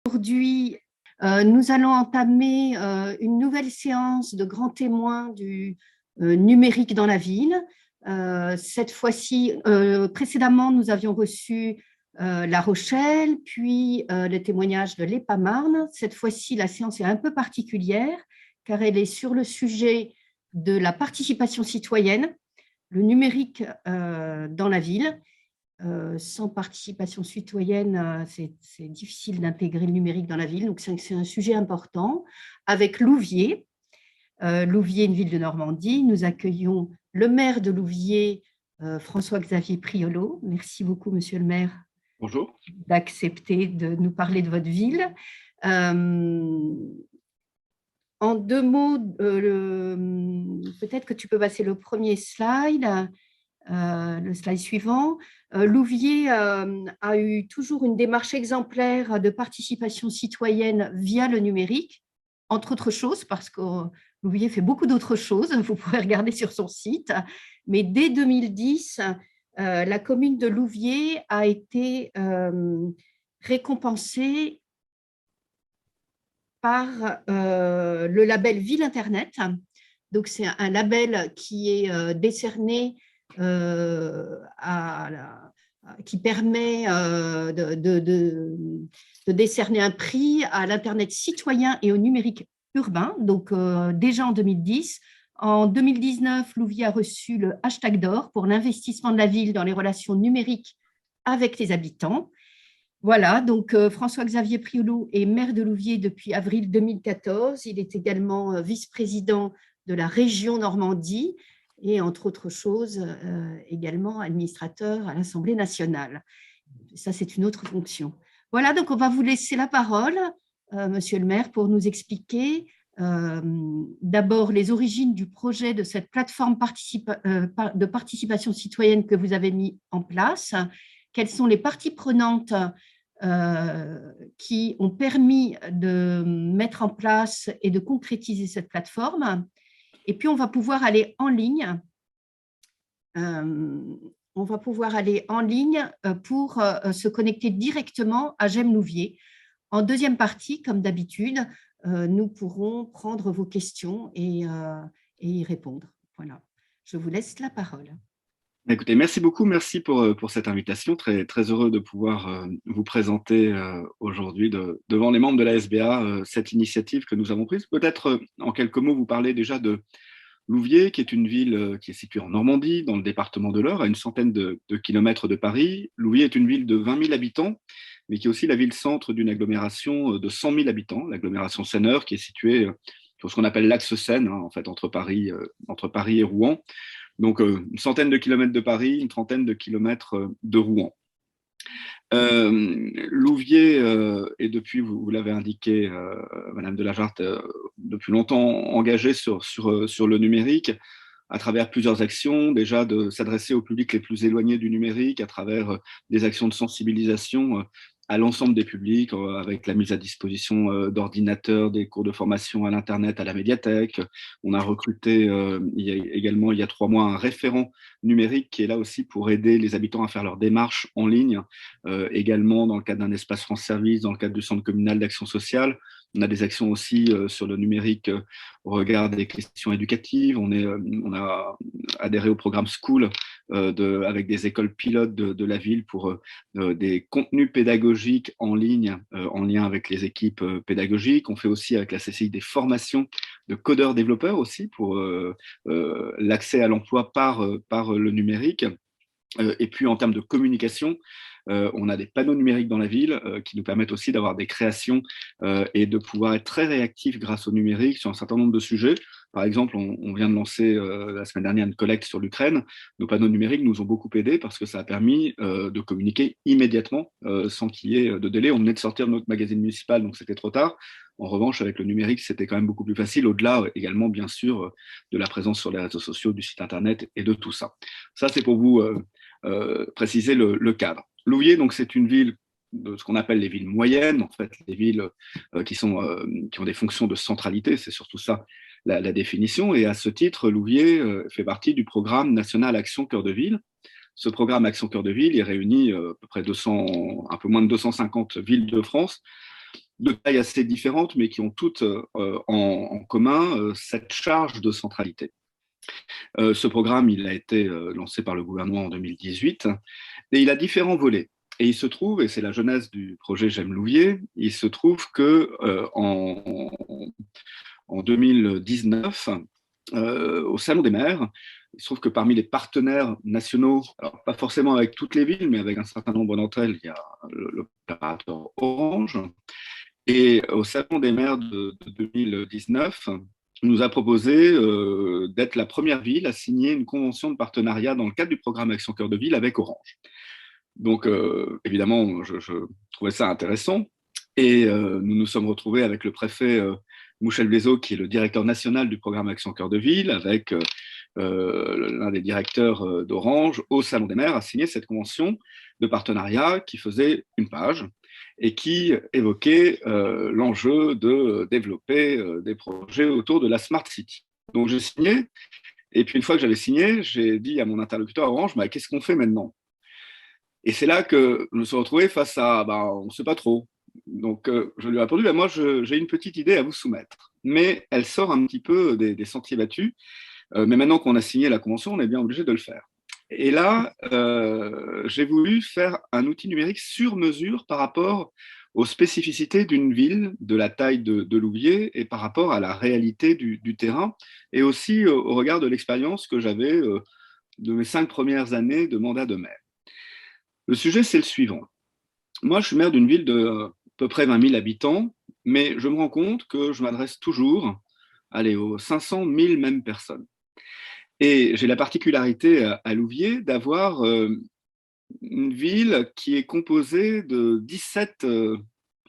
Aujourd'hui, nous allons entamer une nouvelle séance de grands témoins du numérique dans la ville. Cette fois-ci, précédemment, nous avions reçu La Rochelle, puis le témoignage de l'EPA-Marne. Cette fois-ci, la séance est un peu particulière car elle est sur le sujet de la participation citoyenne, le numérique dans la ville. Sans participation citoyenne, c'est difficile d'intégrer le numérique dans la ville. Donc, c'est un sujet important. Avec Louviers, Louviers, une ville de Normandie, nous accueillons le maire de Louviers, François-Xavier Priolo. Merci beaucoup, monsieur le maire, bonjour, d'accepter de nous parler de votre ville. En deux mots, peut-être que tu peux passer le premier slide. Le slide suivant. Louviers a eu toujours une démarche exemplaire de participation citoyenne via le numérique, entre autres choses, parce que Louviers fait beaucoup d'autres choses, vous pourrez regarder sur son site, mais dès 2010, la commune de Louviers a été récompensée par le label Ville Internet. Donc, c'est un label qui est décerné qui permet de décerner un prix à l'Internet citoyen et au numérique urbain, donc déjà en 2010. En 2019, Louviers a reçu le hashtag d'or pour l'investissement de la ville dans les relations numériques avec les habitants. Voilà, donc François-Xavier Priolo est maire de Louviers depuis avril 2014. Il est également vice-président de la région Normandie et, entre autres choses, également administrateur à l'Assemblée nationale. Ça, c'est une autre fonction. Voilà, donc on va vous laisser la parole, monsieur le maire, pour nous expliquer d'abord les origines du projet de cette plateforme de participation citoyenne que vous avez mis en place. Quelles sont les parties prenantes qui ont permis de mettre en place et de concrétiser cette plateforme. Et puis, on va pouvoir aller en ligne. Pour se connecter directement à J'aime Louviers. En deuxième partie, comme d'habitude, nous pourrons prendre vos questions et y répondre. Voilà. Je vous laisse la parole. Écoutez, merci beaucoup, merci pour cette invitation. Très, très heureux de pouvoir vous présenter aujourd'hui devant les membres de la SBA cette initiative que nous avons prise. Peut-être en quelques mots vous parler déjà de Louviers, qui est une ville qui est située en Normandie, dans le département de l'Eure, à une centaine de kilomètres de Paris. Louviers est une ville de 20 000 habitants, mais qui est aussi la ville-centre d'une agglomération de 100 000 habitants, l'agglomération Seine-Eure, qui est située sur ce qu'on appelle l'axe Seine, en fait, entre Paris et Rouen. Donc, une centaine de kilomètres de Paris, une trentaine de kilomètres de Rouen. Louviers est depuis, vous l'avez indiqué, Madame de la Jarte, depuis longtemps engagée sur le numérique, à travers plusieurs actions, déjà de s'adresser aux publics les plus éloignés du numérique, à travers des actions de sensibilisation à l'ensemble des publics, avec la mise à disposition d'ordinateurs, des cours de formation à l'Internet, à la médiathèque. On a recruté il y a 3 mois un référent numérique qui est là aussi pour aider les habitants à faire leurs démarches en ligne, également dans le cadre d'un espace France Service, dans le cadre du centre communal d'action sociale. On a des actions aussi sur le numérique au regard des questions éducatives. On a adhéré au programme School avec des écoles pilotes de la ville pour des contenus pédagogiques en ligne, en lien avec les équipes pédagogiques. On fait aussi avec la CCI des formations de codeurs-développeurs aussi pour l'accès à l'emploi par le numérique. Et puis en termes de communication, on a des panneaux numériques dans la ville qui nous permettent aussi d'avoir des créations et de pouvoir être très réactifs grâce au numérique sur un certain nombre de sujets. Par exemple, on vient de lancer la semaine dernière une collecte sur l'Ukraine. Nos panneaux numériques nous ont beaucoup aidés parce que ça a permis de communiquer immédiatement sans qu'il y ait de délai. On venait de sortir de notre magazine municipal, donc c'était trop tard. En revanche, avec le numérique, c'était quand même beaucoup plus facile, au-delà également, bien sûr, de la présence sur les réseaux sociaux, du site Internet et de tout ça. Ça, c'est pour vous préciser le cadre. Louviers, donc, c'est une ville de ce qu'on appelle les villes moyennes, en fait, les villes qui ont des fonctions de centralité, c'est surtout ça la définition. Et à ce titre, Louviers fait partie du programme national Action Cœur de Ville. Ce programme Action Cœur de Ville, il réunit à peu près un peu moins de 250 villes de France, de tailles assez différentes, mais qui ont toutes en commun cette charge de centralité. Ce programme, il a été lancé par le gouvernement en 2018 et il a différents volets. Et il se trouve, et c'est la genèse du projet J'aime Louviers, il se trouve que en 2019, au Salon des maires, il se trouve que parmi les partenaires nationaux, alors pas forcément avec toutes les villes, mais avec un certain nombre d'entre elles, il y a l'opérateur Orange. Et au Salon des maires de 2019, nous a proposé d'être la première ville à signer une convention de partenariat dans le cadre du programme Action Cœur de Ville avec Orange. Donc, évidemment, je trouvais ça intéressant. Et nous nous sommes retrouvés avec le préfet Mouchel Blezo, qui est le directeur national du programme Action Cœur de Ville, avec l'un des directeurs d'Orange au Salon des maires, à signer cette convention de partenariat qui faisait une page et qui évoquait l'enjeu de développer des projets autour de la Smart City. Donc j'ai signé, et puis une fois que j'avais signé, j'ai dit à mon interlocuteur Orange, bah, qu'est-ce qu'on fait maintenant? Et c'est là que je me suis retrouvé face à, bah, on ne sait pas trop. Donc je lui ai répondu, bah, moi j'ai une petite idée à vous soumettre, mais elle sort un petit peu des sentiers battus. Mais maintenant qu'on a signé la convention, on est bien obligé de le faire. Et là, j'ai voulu faire un outil numérique sur mesure par rapport aux spécificités d'une ville, de la taille de Louviers, et par rapport à la réalité du terrain, et aussi au regard de l'expérience que j'avais de mes 5 premières années de mandat de maire. Le sujet, c'est le suivant. Moi, je suis maire d'une ville de à peu près 20 000 habitants, mais je me rends compte que je m'adresse toujours, allez, aux 500 000 mêmes personnes. Et j'ai la particularité à Louviers d'avoir une ville qui est composée de 17,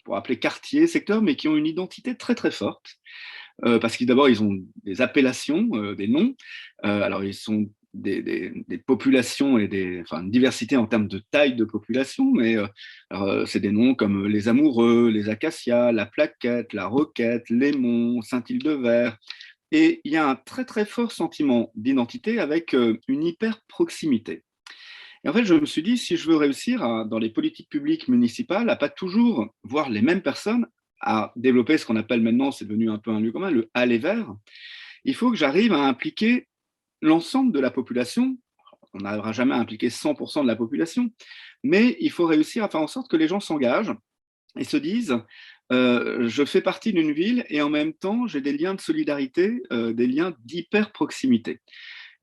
pour appeler quartiers, secteurs, mais qui ont une identité très très forte. Parce que d'abord, ils ont des appellations, des noms. Alors, ils sont des populations et enfin, une diversité en termes de taille de population, mais c'est des noms comme les Amoureux, les Acacias, la Plaquette, la Roquette, les Monts, Saint-Île-de-Vert. Et il y a un très très fort sentiment d'identité avec une hyper proximité. Et en fait, je me suis dit, si je veux réussir dans les politiques publiques municipales, à pas toujours voir les mêmes personnes, à développer ce qu'on appelle maintenant, c'est devenu un peu un lieu commun, le aller vers, il faut que j'arrive à impliquer l'ensemble de la population. On n'arrivera jamais à impliquer 100% de la population, mais il faut réussir à faire en sorte que les gens s'engagent et se disent, je fais partie d'une ville et en même temps, j'ai des liens de solidarité, des liens d'hyper proximité.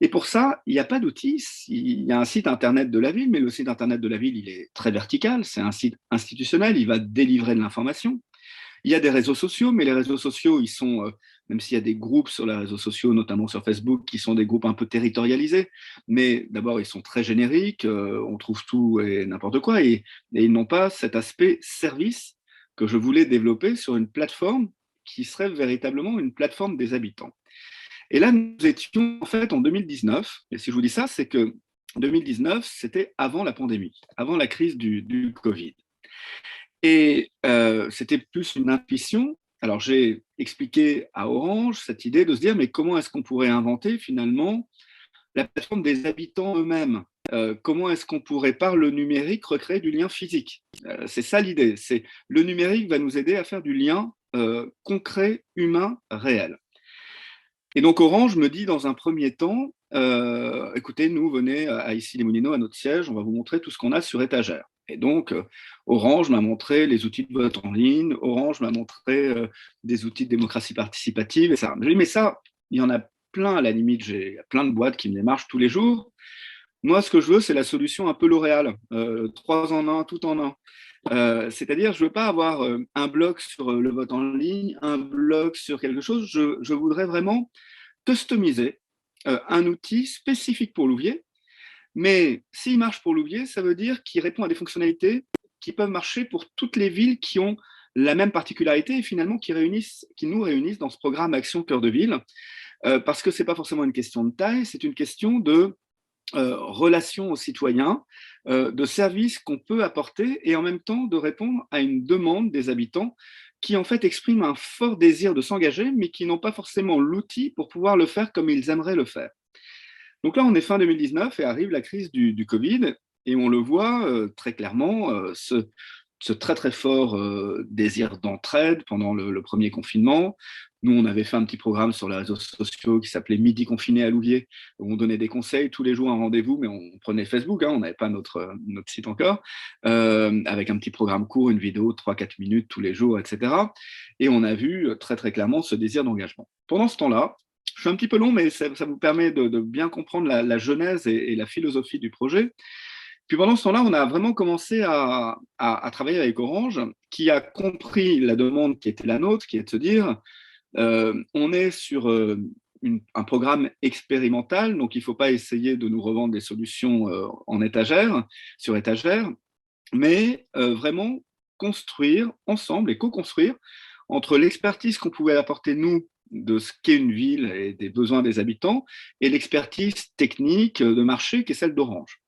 Et pour ça, il n'y a pas d'outil. Il y a un site internet de la ville, mais le site internet de la ville, il est très vertical. C'est un site institutionnel. Il va délivrer de l'information. Il y a des réseaux sociaux, mais les réseaux sociaux, ils sont, même s'il y a des groupes sur les réseaux sociaux, notamment sur Facebook, qui sont des groupes un peu territorialisés, mais d'abord, ils sont très génériques. On trouve tout et n'importe quoi, et ils n'ont pas cet aspect service que je voulais développer sur une plateforme qui serait véritablement une plateforme des habitants. Et là, nous étions en fait en 2019, et si je vous dis ça, c'est que 2019, c'était avant la pandémie, avant la crise du Covid. Et c'était plus une intuition. Alors j'ai expliqué à Orange cette idée de se dire, mais comment est-ce qu'on pourrait inventer finalement la plateforme des habitants eux-mêmes? Comment est-ce qu'on pourrait, par le numérique, recréer du lien physique? C'est ça l'idée, c'est le numérique va nous aider à faire du lien concret, humain, réel. Et donc Orange me dit dans un premier temps, écoutez, nous, venez à Issy-les-Moulineaux, à notre siège, on va vous montrer tout ce qu'on a sur étagère. Et donc, Orange m'a montré les outils de vote en ligne, Orange m'a montré des outils de démocratie participative, et ça. J'ai dit, mais ça, il y en a plein à la limite, j'ai plein de boîtes qui me démarchent tous les jours. Moi, ce que je veux, c'est la solution un peu L'Oréal, 3 en 1, tout en un. C'est-à-dire, je ne veux pas avoir un bloc sur le vote en ligne, un bloc sur quelque chose. Je voudrais vraiment customiser un outil spécifique pour Louviers. Mais s'il marche pour Louviers, ça veut dire qu'il répond à des fonctionnalités qui peuvent marcher pour toutes les villes qui ont la même particularité et finalement qui nous réunissent dans ce programme Action Cœur de Ville. Parce que ce n'est pas forcément une question de taille, c'est une question de relation aux citoyens, de services qu'on peut apporter et en même temps de répondre à une demande des habitants qui en fait expriment un fort désir de s'engager mais qui n'ont pas forcément l'outil pour pouvoir le faire comme ils aimeraient le faire. Donc là, on est fin 2019 et arrive la crise du Covid et on le voit très clairement, ce très très fort désir d'entraide pendant le premier confinement. Nous, on avait fait un petit programme sur les réseaux sociaux qui s'appelait Midi confiné à Louviers, où on donnait des conseils tous les jours, un rendez-vous, mais on prenait Facebook, hein, on n'avait pas notre site encore, avec un petit programme court, une vidéo de 3-4 minutes tous les jours, etc. Et on a vu très très clairement ce désir d'engagement. Pendant ce temps-là, je suis un petit peu long, mais ça vous permet de bien comprendre la genèse et la philosophie du projet. Puis pendant ce temps-là, on a vraiment commencé à travailler avec Orange, qui a compris la demande qui était la nôtre, qui est de se dire, on est sur un programme expérimental, donc il ne faut pas essayer de nous revendre des solutions en étagère, sur étagère, mais vraiment construire ensemble et co-construire entre l'expertise qu'on pouvait apporter nous de ce qu'est une ville et des besoins des habitants et l'expertise technique de marché qui est celle d'Orange.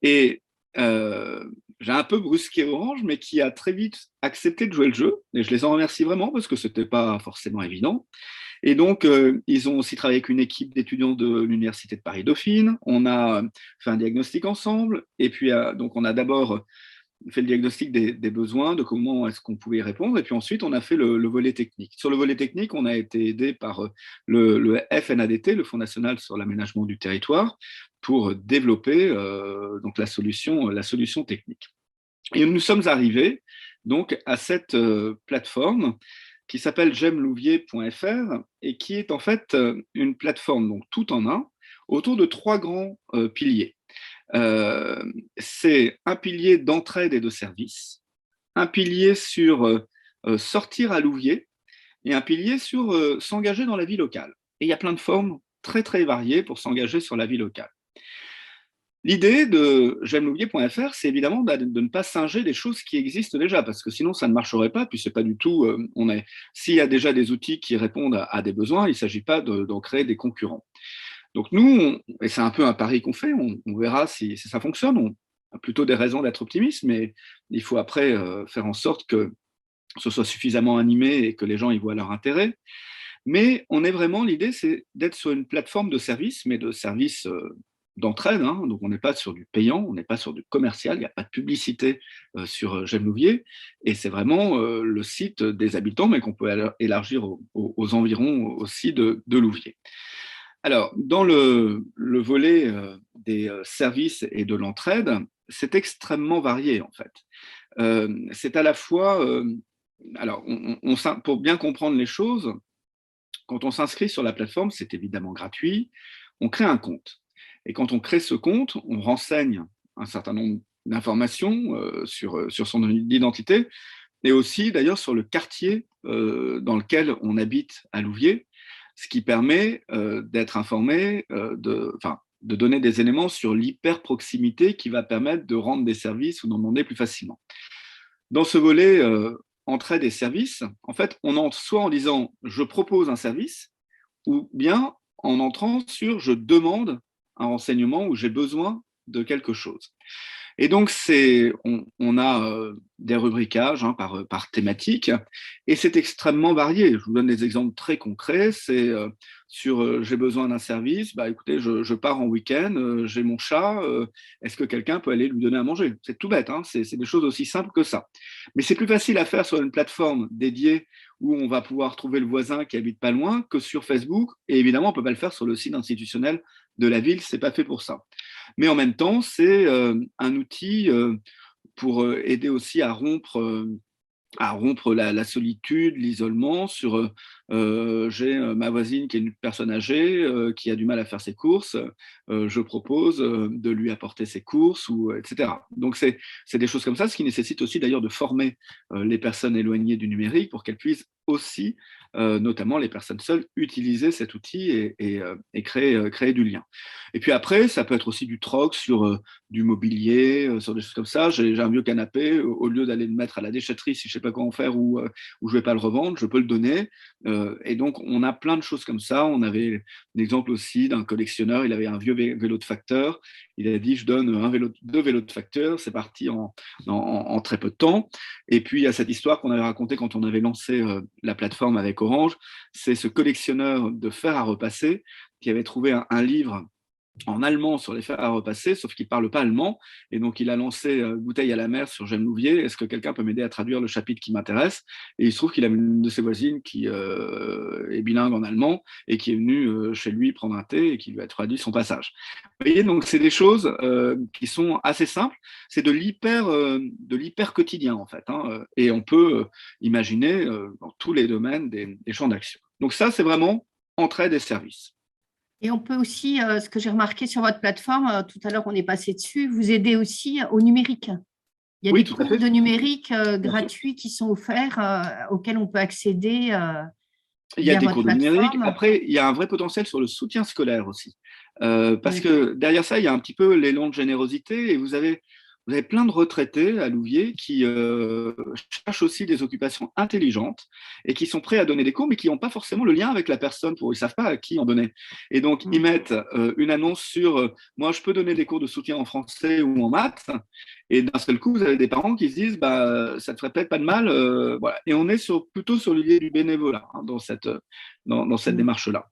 Et j'ai un peu brusqué Orange, mais qui a très vite accepté de jouer le jeu. Et je les en remercie vraiment parce que ce n'était pas forcément évident. Et donc, ils ont aussi travaillé avec une équipe d'étudiants de l'Université de Paris-Dauphine. On a fait un diagnostic ensemble. Et puis, donc, on a d'abord fait le diagnostic des besoins, de comment est-ce qu'on pouvait y répondre. Et puis ensuite, on a fait le volet technique. Sur le volet technique, on a été aidé par le FNADT, le Fonds national sur l'aménagement du territoire, pour développer donc la solution technique. Et nous sommes arrivés donc à cette plateforme qui s'appelle j'aimelouviers.fr et qui est en fait une plateforme donc tout en un autour de 3 grands piliers. C'est un pilier d'entraide et de service, un pilier sur sortir à Louviers et un pilier sur s'engager dans la vie locale. Et il y a plein de formes très très variées pour s'engager sur la vie locale. L'idée de j'aimelouviers.fr, c'est évidemment de ne pas singer des choses qui existent déjà, parce que sinon ça ne marcherait pas, puis c'est pas du tout, s'il y a déjà des outils qui répondent à des besoins, il ne s'agit pas d'en créer des concurrents. Donc nous, et c'est un peu un pari qu'on fait, on verra si ça fonctionne, on a plutôt des raisons d'être optimiste, mais il faut après faire en sorte que ce soit suffisamment animé et que les gens y voient leur intérêt. Mais on est vraiment, l'idée, c'est d'être sur une plateforme de service, mais de service d'entraide, hein. Donc on n'est pas sur du payant, on n'est pas sur du commercial, il n'y a pas de publicité sur J'aime Louviers, et c'est vraiment le site des habitants, mais qu'on peut élargir aux environs aussi de Louviers. Alors, dans le volet des services et de l'entraide, c'est extrêmement varié en fait. C'est à la fois, alors, pour bien comprendre les choses, quand on s'inscrit sur la plateforme, c'est évidemment gratuit, on crée un compte. Et quand on crée ce compte, on renseigne un certain nombre d'informations sur son identité, et aussi d'ailleurs sur le quartier dans lequel on habite à Louviers, ce qui permet d'être informé, de donner des éléments sur l'hyper-proximité qui va permettre de rendre des services ou d'en demander plus facilement. Dans ce volet entraide et services, en fait, on entre soit en disant « je propose un service » ou bien en entrant sur « je demande un renseignement » ou « j'ai besoin de quelque chose ». Et donc, on a des rubriquages par thématique, et c'est extrêmement varié. Je vous donne des exemples très concrets. C'est sur j'ai besoin d'un service, bah, écoutez, je pars en week-end, j'ai mon chat, est-ce que quelqu'un peut aller lui donner à manger? C'est tout bête, hein, c'est des choses aussi simples que ça. Mais c'est plus facile à faire sur une plateforme dédiée où on va pouvoir trouver le voisin qui habite pas loin que sur Facebook. Et évidemment, on ne peut pas le faire sur le site institutionnel de la ville, c'est pas fait pour ça. Mais en même temps, c'est un outil pour aider aussi à rompre la solitude, l'isolement. J'ai ma voisine qui est une personne âgée qui a du mal à faire ses courses, je propose de lui apporter ses courses, etc. Donc c'est des choses comme ça, ce qui nécessite aussi d'ailleurs de former les personnes éloignées du numérique pour qu'elles puissent aussi, notamment les personnes seules, utiliser cet outil et créer du lien. Et puis après, ça peut être aussi du troc sur du mobilier, sur des choses comme ça. J'ai un vieux canapé, au lieu d'aller le mettre à la déchetterie si je ne sais pas quoi en faire ou je ne vais pas le revendre, je peux le donner. Et donc, on a plein de choses comme ça. On avait l'exemple aussi d'un collectionneur, il avait un vieux vélo de facteur. Il a dit, je donne deux vélos de facteur. C'est parti en très peu de temps. Et puis, il y a cette histoire qu'on avait racontée quand on avait lancé la plateforme avec Orange. C'est ce collectionneur de fer à repasser qui avait trouvé un livre en allemand sur les fers à repasser, sauf qu'il ne parle pas allemand. Et donc, il a lancé Bouteille à la mer sur J'aime Louviers. Est-ce que quelqu'un peut m'aider à traduire le chapitre qui m'intéresse? Et il se trouve qu'il a une de ses voisines qui est bilingue en allemand et qui est venue chez lui prendre un thé et qui lui a traduit son passage. Vous voyez, donc, c'est des choses qui sont assez simples. C'est de l'hyper quotidien, en fait. Hein, et on peut imaginer dans tous les domaines des champs d'action. Donc, ça, c'est vraiment entraide et service. Et on peut aussi, ce que j'ai remarqué sur votre plateforme, tout à l'heure on est passé dessus, vous aider aussi au numérique. Il y a Oui, des tout à cours fait. de numérique Bien sûr. gratuits qui sont offerts, auxquels on peut accéder Il y a via des votre cours de numérique. plateforme. Après, il y a un vrai potentiel sur le soutien scolaire aussi. Parce Oui. que derrière ça, il y a un petit peu l'élan de générosité et vous avez plein de retraités à Louviers qui cherchent aussi des occupations intelligentes et qui sont prêts à donner des cours, mais qui n'ont pas forcément le lien avec la personne, ils ne savent pas à qui en donner. Et donc, ils mettent une annonce sur moi, je peux donner des cours de soutien en français ou en maths. Et d'un seul coup, vous avez des parents qui se disent bah, ça ne te ferait peut-être pas de mal. Voilà. Et on est plutôt sur l'idée du bénévolat hein, dans cette démarche-là.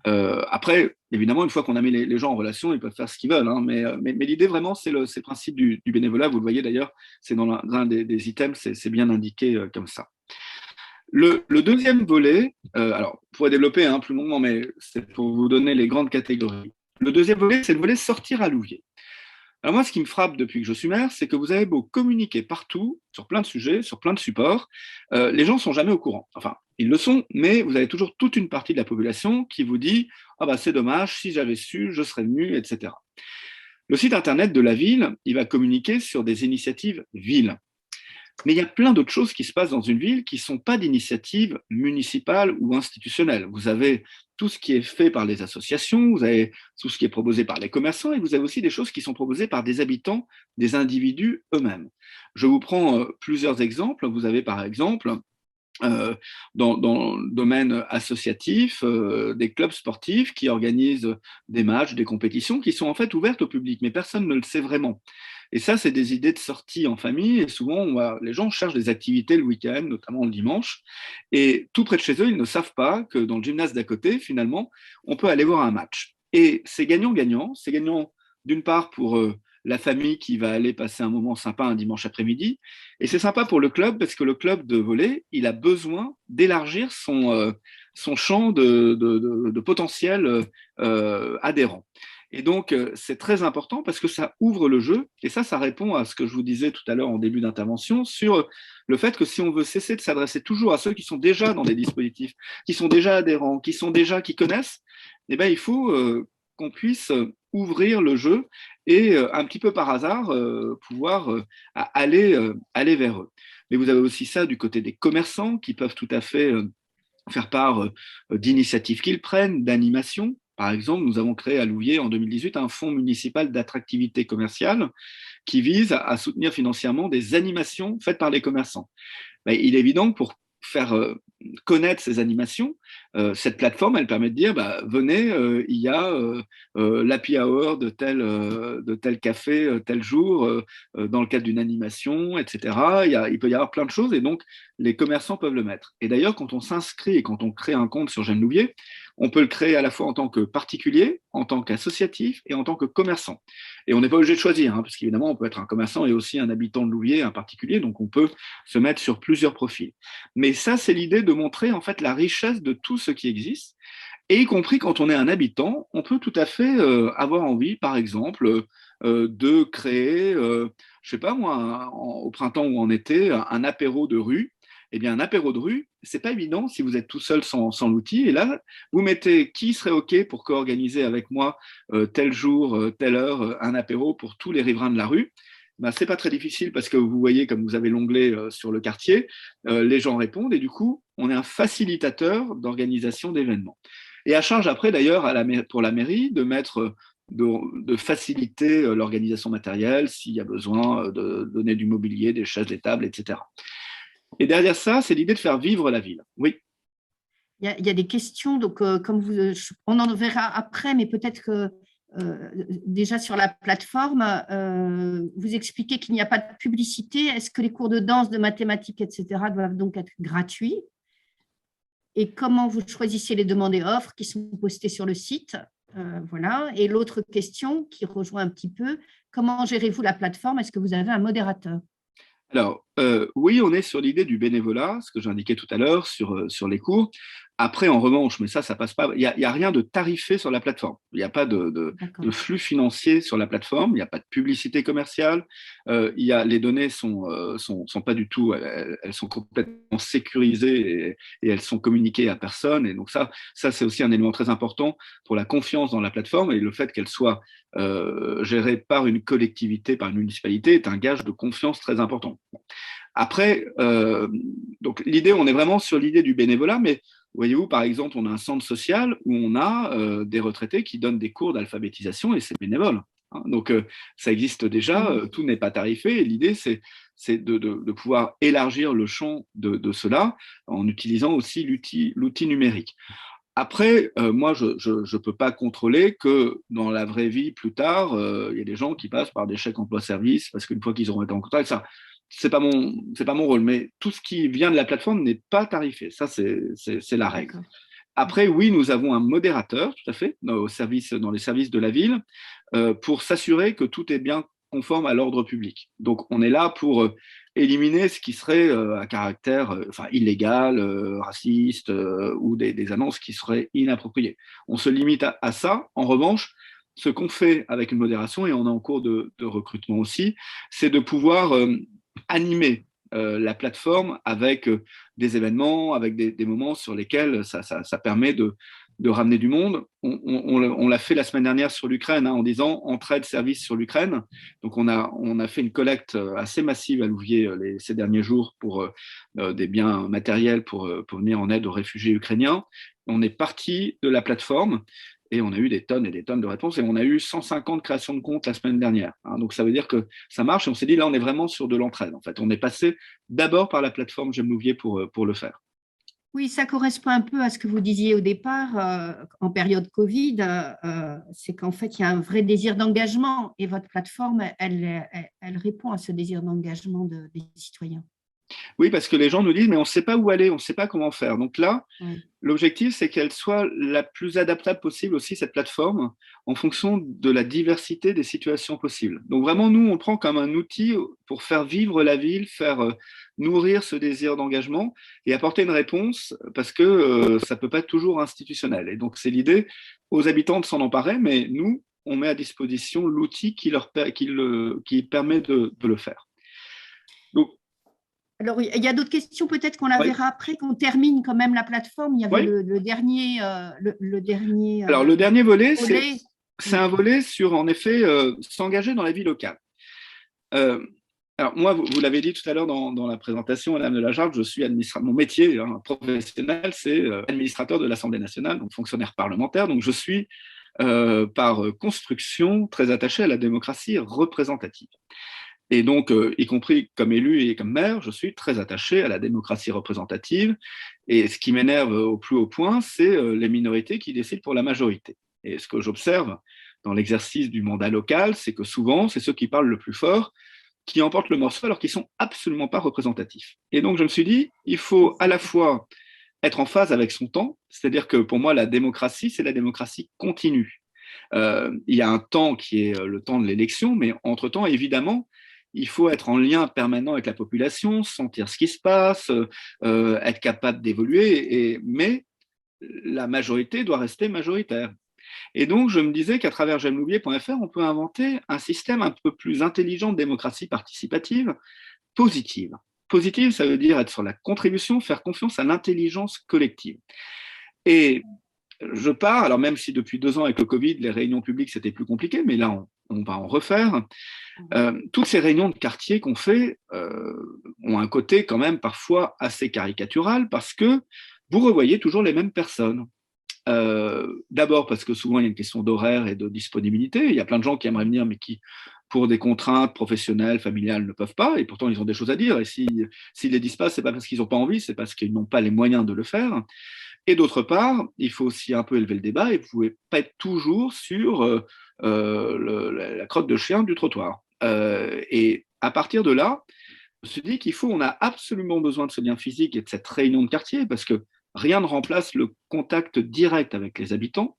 Après, évidemment, une fois qu'on a mis les gens en relation, ils peuvent faire ce qu'ils veulent. Hein, mais l'idée, vraiment, c'est le principe du bénévolat. Vous le voyez d'ailleurs, c'est dans l'un des items, c'est bien indiqué comme ça. Le deuxième volet, alors, on pourrait développer plus longuement, mais c'est pour vous donner les grandes catégories. Le deuxième volet, c'est le volet sortir à Louviers. Alors moi, ce qui me frappe depuis que je suis maire, c'est que vous avez beau communiquer partout, sur plein de sujets, sur plein de supports, les gens ne sont jamais au courant. Enfin, ils le sont, mais vous avez toujours toute une partie de la population qui vous dit « Ah bah c'est dommage, si j'avais su, je serais venu, etc. » Le site internet de la ville, il va communiquer sur des initiatives villes. Mais il y a plein d'autres choses qui se passent dans une ville qui ne sont pas d'initiative municipale ou institutionnelle. Vous avez tout ce qui est fait par les associations, vous avez tout ce qui est proposé par les commerçants, et vous avez aussi des choses qui sont proposées par des habitants, des individus eux-mêmes. Je vous prends plusieurs exemples. Vous avez par exemple dans le domaine associatif, des clubs sportifs qui organisent des matchs, des compétitions qui sont en fait ouvertes au public, mais personne ne le sait vraiment. Et ça, c'est des idées de sortie en famille. Et souvent, les gens cherchent des activités le week-end, notamment le dimanche. Et tout près de chez eux, ils ne savent pas que dans le gymnase d'à côté, finalement, on peut aller voir un match. Et c'est gagnant-gagnant. C'est gagnant d'une part pour la famille qui va aller passer un moment sympa un dimanche après-midi. Et c'est sympa pour le club parce que le club de volley, il a besoin d'élargir son champ de potentiels adhérents. Et donc, c'est très important parce que ça ouvre le jeu. Et ça répond à ce que je vous disais tout à l'heure en début d'intervention sur le fait que si on veut cesser de s'adresser toujours à ceux qui sont déjà dans des dispositifs, qui sont déjà adhérents, qui connaissent, eh ben, il faut qu'on puisse ouvrir le jeu et un petit peu par hasard pouvoir aller vers eux. Mais vous avez aussi ça du côté des commerçants qui peuvent tout à fait faire part d'initiatives qu'ils prennent, d'animation. Par exemple, nous avons créé à Louviers en 2018 un fonds municipal d'attractivité commerciale qui vise à soutenir financièrement des animations faites par les commerçants. Mais il est évident que pour faire connaître ces animations, cette plateforme, elle permet de dire, bah, venez, il y a l'happy hour de tel café, tel jour, dans le cadre d'une animation, etc. Il peut y avoir plein de choses et donc les commerçants peuvent le mettre. Et d'ailleurs, quand on s'inscrit et quand on crée un compte sur J'aime Louviers, on peut le créer à la fois en tant que particulier, en tant qu'associatif et en tant que commerçant. Et on n'est pas obligé de choisir, parce qu'évidemment, on peut être un commerçant et aussi un habitant de Louviers, un particulier, donc on peut se mettre sur plusieurs profils. Mais ça, c'est l'idée de montrer en fait la richesse de tout ce qui existe, et y compris quand on est un habitant, on peut tout à fait avoir envie, par exemple, de créer, je sais pas moi, au printemps ou en été, un apéro de rue. Eh bien, un apéro de rue, c'est pas évident si vous êtes tout seul sans l'outil. Et là, vous mettez qui serait OK pour co-organiser avec moi tel jour, telle heure, un apéro pour tous les riverains de la rue. Ben, c'est pas très difficile parce que vous voyez, comme vous avez l'onglet sur le quartier, les gens répondent et du coup, on est un facilitateur d'organisation d'événements. Et à charge après, d'ailleurs, pour la mairie, de mettre de faciliter l'organisation matérielle s'il y a besoin de donner du mobilier, des chaises, des tables, etc. Et derrière ça, c'est l'idée de faire vivre la ville. Oui. Il y a des questions, donc comme on en verra après, mais peut-être que déjà sur la plateforme, vous expliquez qu'il n'y a pas de publicité. Est-ce que les cours de danse, de mathématiques, etc., doivent donc être gratuits? Et comment vous choisissez les demandes et offres qui sont postées sur le site? Voilà. Et l'autre question qui rejoint un petit peu, comment gérez-vous la plateforme? Est-ce que vous avez un modérateur? Alors, oui, on est sur l'idée du bénévolat, ce que j'indiquais tout à l'heure sur les cours. Après, en revanche, mais ça passe pas. Il y a rien de tarifé sur la plateforme. Il n'y a pas de D'accord. flux financier sur la plateforme. Il n'y a pas de publicité commerciale. Les données sont pas du tout. Elles sont complètement sécurisées et elles sont communiquées à personne. Et donc ça c'est aussi un élément très important pour la confiance dans la plateforme et le fait qu'elle soit gérée par une collectivité, par une municipalité, est un gage de confiance très important. Après, donc l'idée, on est vraiment sur l'idée du bénévolat, mais voyez-vous, par exemple, on a un centre social où on a des retraités qui donnent des cours d'alphabétisation et c'est bénévole. Hein. Donc, ça existe déjà, tout n'est pas tarifé. Et l'idée, c'est de pouvoir élargir le champ de cela en utilisant aussi l'outil numérique. Après, moi, je ne peux pas contrôler que dans la vraie vie, plus tard, il y a des gens qui passent par des chèques emploi-service parce qu'une fois qu'ils auront été en contact, ça, c'est pas mon rôle. Mais tout ce qui vient de la plateforme n'est pas tarifé. Ça, c'est la règle. D'accord. Après, oui, nous avons un modérateur, tout à fait, dans les services de la ville, pour s'assurer que tout est bien conforme à l'ordre public. Donc, on est là pour éliminer ce qui serait à caractère illégal, raciste, ou des annonces qui seraient inappropriées. On se limite à ça. En revanche, ce qu'on fait avec une modération, et on est en cours de recrutement aussi, c'est de pouvoir animer la plateforme avec des événements, avec des moments sur lesquels ça permet de ramener du monde. On l'a fait la semaine dernière sur l'Ukraine, hein, en disant entraide service sur l'Ukraine. Donc on a fait une collecte assez massive à Louviers ces derniers jours pour des biens matériels pour venir en aide aux réfugiés ukrainiens. On est parti de la plateforme et on a eu des tonnes et des tonnes de réponses et on a eu 150 créations de comptes la semaine dernière. Hein. Donc ça veut dire que ça marche et on s'est dit là on est vraiment sur de l'entraide. En fait, on est passé d'abord par la plateforme J'aime Louviers pour le faire. Oui, ça correspond un peu à ce que vous disiez au départ, en période Covid, c'est qu'en fait, il y a un vrai désir d'engagement et votre plateforme, elle répond à ce désir d'engagement des citoyens. Oui, parce que les gens nous disent mais on ne sait pas où aller, on ne sait pas comment faire. Donc là, Oui. l'objectif, c'est qu'elle soit la plus adaptable possible aussi, cette plateforme, en fonction de la diversité des situations possibles. Donc vraiment, nous, on le prend comme un outil pour faire vivre la ville, faire nourrir ce désir d'engagement et apporter une réponse, parce que ça ne peut pas être toujours institutionnel. Et donc, c'est l'idée aux habitants de s'en emparer, mais nous, on met à disposition l'outil qui permet de le faire. Donc, Alors, il y a d'autres questions, peut-être qu'on la oui, verra après, qu'on termine quand même la plateforme. Il y avait oui. le dernier, le dernier Alors, le dernier volet, volet. c'est un volet sur, en effet, s'engager dans la vie locale. Euh, alors, moi, vous l'avez dit tout à l'heure dans la présentation, Madame de la Jarde, je suis administrateur. Mon métier professionnel, c'est administrateur de l'Assemblée nationale, donc fonctionnaire parlementaire. Donc, je suis, par construction, très attaché à la démocratie représentative. Et donc, y compris comme élu et comme maire, je suis très attaché à la démocratie représentative. Et ce qui m'énerve au plus haut point, c'est les minorités qui décident pour la majorité. Et ce que j'observe dans l'exercice du mandat local, c'est que souvent, c'est ceux qui parlent le plus fort qui emportent le morceau alors qu'ils ne sont absolument pas représentatifs. Et donc, je me suis dit, il faut à la fois être en phase avec son temps, c'est-à-dire que pour moi, la démocratie, c'est la démocratie continue. Il y a un temps qui est le temps de l'élection, mais entre-temps, évidemment, il faut être en lien permanent avec la population, sentir ce qui se passe, être capable d'évoluer, mais la majorité doit rester majoritaire. Et donc, je me disais qu'à travers j'aimeloublier.fr, on peut inventer un système un peu plus intelligent de démocratie participative, positive. Positive, ça veut dire être sur la contribution, faire confiance à l'intelligence collective. Et je pars, alors même si depuis 2 ans avec le Covid, les réunions publiques, c'était plus compliqué, mais là, on va en refaire. Toutes ces réunions de quartier qu'on fait ont un côté quand même parfois assez caricatural parce que vous revoyez toujours les mêmes personnes. D'abord parce que souvent il y a une question d'horaire et de disponibilité. Il y a plein de gens qui aimeraient venir, mais qui, pour des contraintes professionnelles, familiales, ne peuvent pas, et pourtant ils ont des choses à dire. Et s'ils ne les disent pas, ce n'est pas parce qu'ils n'ont pas envie, c'est parce qu'ils n'ont pas les moyens de le faire. Et d'autre part, il faut aussi un peu élever le débat, et vous ne pouvez pas être toujours sur la crotte de chien du trottoir. Et à partir de là, je me suis dit on a absolument besoin de ce lien physique et de cette réunion de quartier, parce que rien ne remplace le contact direct avec les habitants.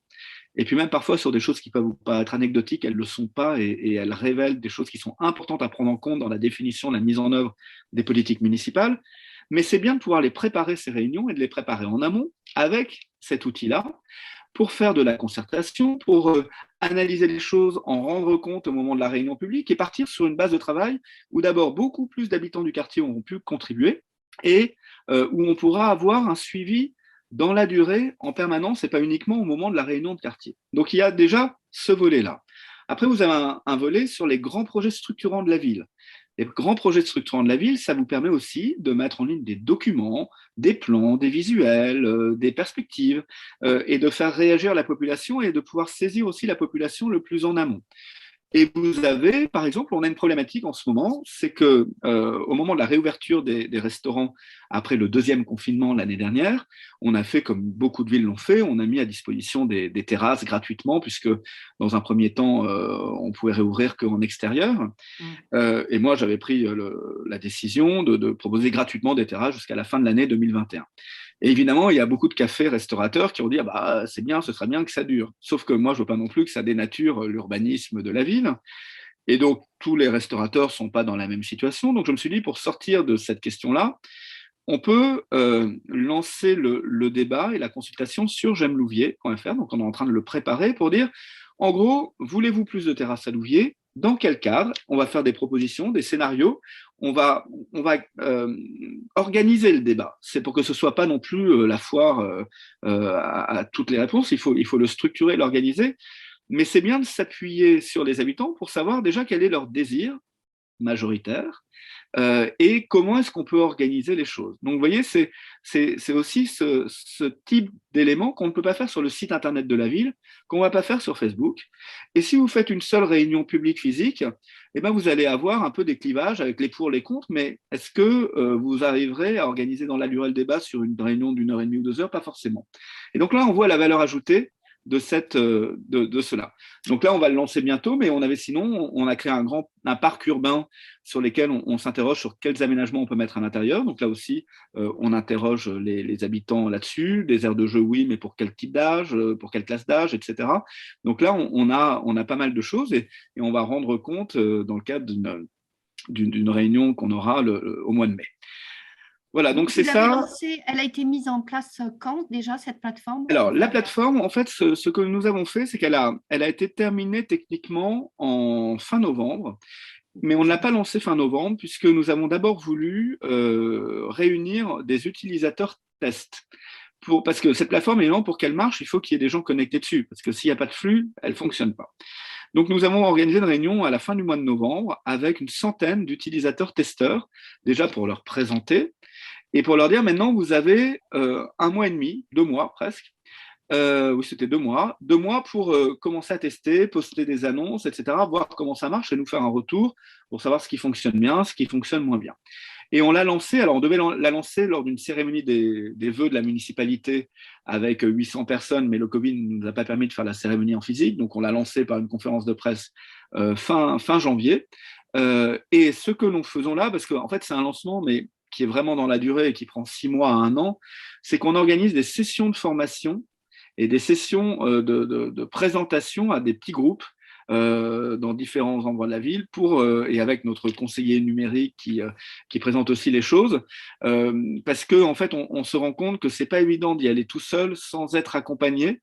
Et puis même parfois sur des choses qui peuvent vous paraître anecdotiques, elles ne le sont pas et elles révèlent des choses qui sont importantes à prendre en compte dans la définition, la mise en œuvre des politiques municipales. Mais c'est bien de pouvoir les préparer, ces réunions, et de les préparer en amont avec cet outil-là pour faire de la concertation, pour analyser les choses, en rendre compte au moment de la réunion publique et partir sur une base de travail où d'abord beaucoup plus d'habitants du quartier auront pu contribuer et où on pourra avoir un suivi dans la durée, en permanence, et pas uniquement au moment de la réunion de quartier. Donc il y a déjà ce volet-là. Après, vous avez un volet sur les grands projets structurants de la ville. Les grands projets structurants de la ville, ça vous permet aussi de mettre en ligne des documents, des plans, des visuels, des perspectives, et de faire réagir la population et de pouvoir saisir aussi la population le plus en amont. Et vous avez, par exemple, on a une problématique en ce moment, c'est que au moment de la réouverture des restaurants après le deuxième confinement l'année dernière, on a fait comme beaucoup de villes l'ont fait, on a mis à disposition des terrasses gratuitement, puisque dans un premier temps, on pouvait réouvrir qu'en extérieur. Et moi, j'avais pris la décision de proposer gratuitement des terrasses jusqu'à la fin de l'année 2021. Et évidemment, il y a beaucoup de cafés restaurateurs qui ont dit ah bah, c'est bien, ce serait bien que ça dure. Sauf que moi, je ne veux pas non plus que ça dénature l'urbanisme de la ville. Et donc, tous les restaurateurs ne sont pas dans la même situation. Donc, je me suis dit, pour sortir de cette question-là, on peut lancer le débat et la consultation sur j'aimelouvier.fr. Donc, on est en train de le préparer pour dire, en gros, voulez-vous plus de terrasses à Louviers? Dans quel cadre? On va faire des propositions, des scénarios. On va organiser le débat. C'est pour que ce ne soit pas non plus la foire à toutes les réponses. Il faut le structurer, l'organiser. Mais c'est bien de s'appuyer sur les habitants pour savoir déjà quel est leur désir majoritaire et comment est-ce qu'on peut organiser les choses. Donc, vous voyez, c'est aussi ce type d'éléments qu'on ne peut pas faire sur le site internet de la ville, qu'on ne va pas faire sur Facebook. Et si vous faites une seule réunion publique physique, eh ben, vous allez avoir un peu des clivages avec les pour, les contre, mais est-ce que vous arriverez à organiser dans la durée le débat sur une réunion d'une heure et demie ou 2 heures? Pas forcément. Et donc là, on voit la valeur ajoutée de cela. Donc là, on va le lancer bientôt, mais on a créé un parc urbain sur lesquels on s'interroge sur quels aménagements on peut mettre à l'intérieur. Donc là aussi, on interroge les habitants là-dessus, des aires de jeu, oui, mais pour quel type d'âge, pour quelle classe d'âge, etc. Donc là, on a pas mal de choses et on va rendre compte dans le cadre d'une réunion qu'on aura au mois de mai. Voilà, donc c'est ça. Lancée, elle a été mise en place quand déjà, cette plateforme? Alors, la plateforme, en fait, ce que nous avons fait, c'est qu'elle a été terminée techniquement en fin novembre, mais on ne l'a pas lancée fin novembre, puisque nous avons d'abord voulu réunir des utilisateurs tests. Parce que cette plateforme, évidemment, pour qu'elle marche, il faut qu'il y ait des gens connectés dessus, parce que s'il n'y a pas de flux, elle ne fonctionne pas. Donc, nous avons organisé une réunion à la fin du mois de novembre avec une centaine d'utilisateurs testeurs, déjà pour leur présenter, et pour leur dire maintenant, vous avez 1 mois et demi, 2 mois presque. Oui, c'était 2 mois pour commencer à tester, poster des annonces, etc., voir comment ça marche et nous faire un retour pour savoir ce qui fonctionne bien, ce qui fonctionne moins bien. Et on l'a lancé, alors on devait la lancer lors d'une cérémonie des vœux de la municipalité avec 800 personnes, mais le Covid ne nous a pas permis de faire la cérémonie en physique, donc on l'a lancé par une conférence de presse fin janvier. Et ce que nous faisons là, parce qu'en fait c'est un lancement, mais qui est vraiment dans la durée et qui prend 6 mois à 1 an, c'est qu'on organise des sessions de formation et des sessions de présentation à des petits groupes dans différents endroits de la ville et avec notre conseiller numérique qui présente aussi les choses, parce qu'en fait, on se rend compte que ce n'est pas évident d'y aller tout seul sans être accompagné.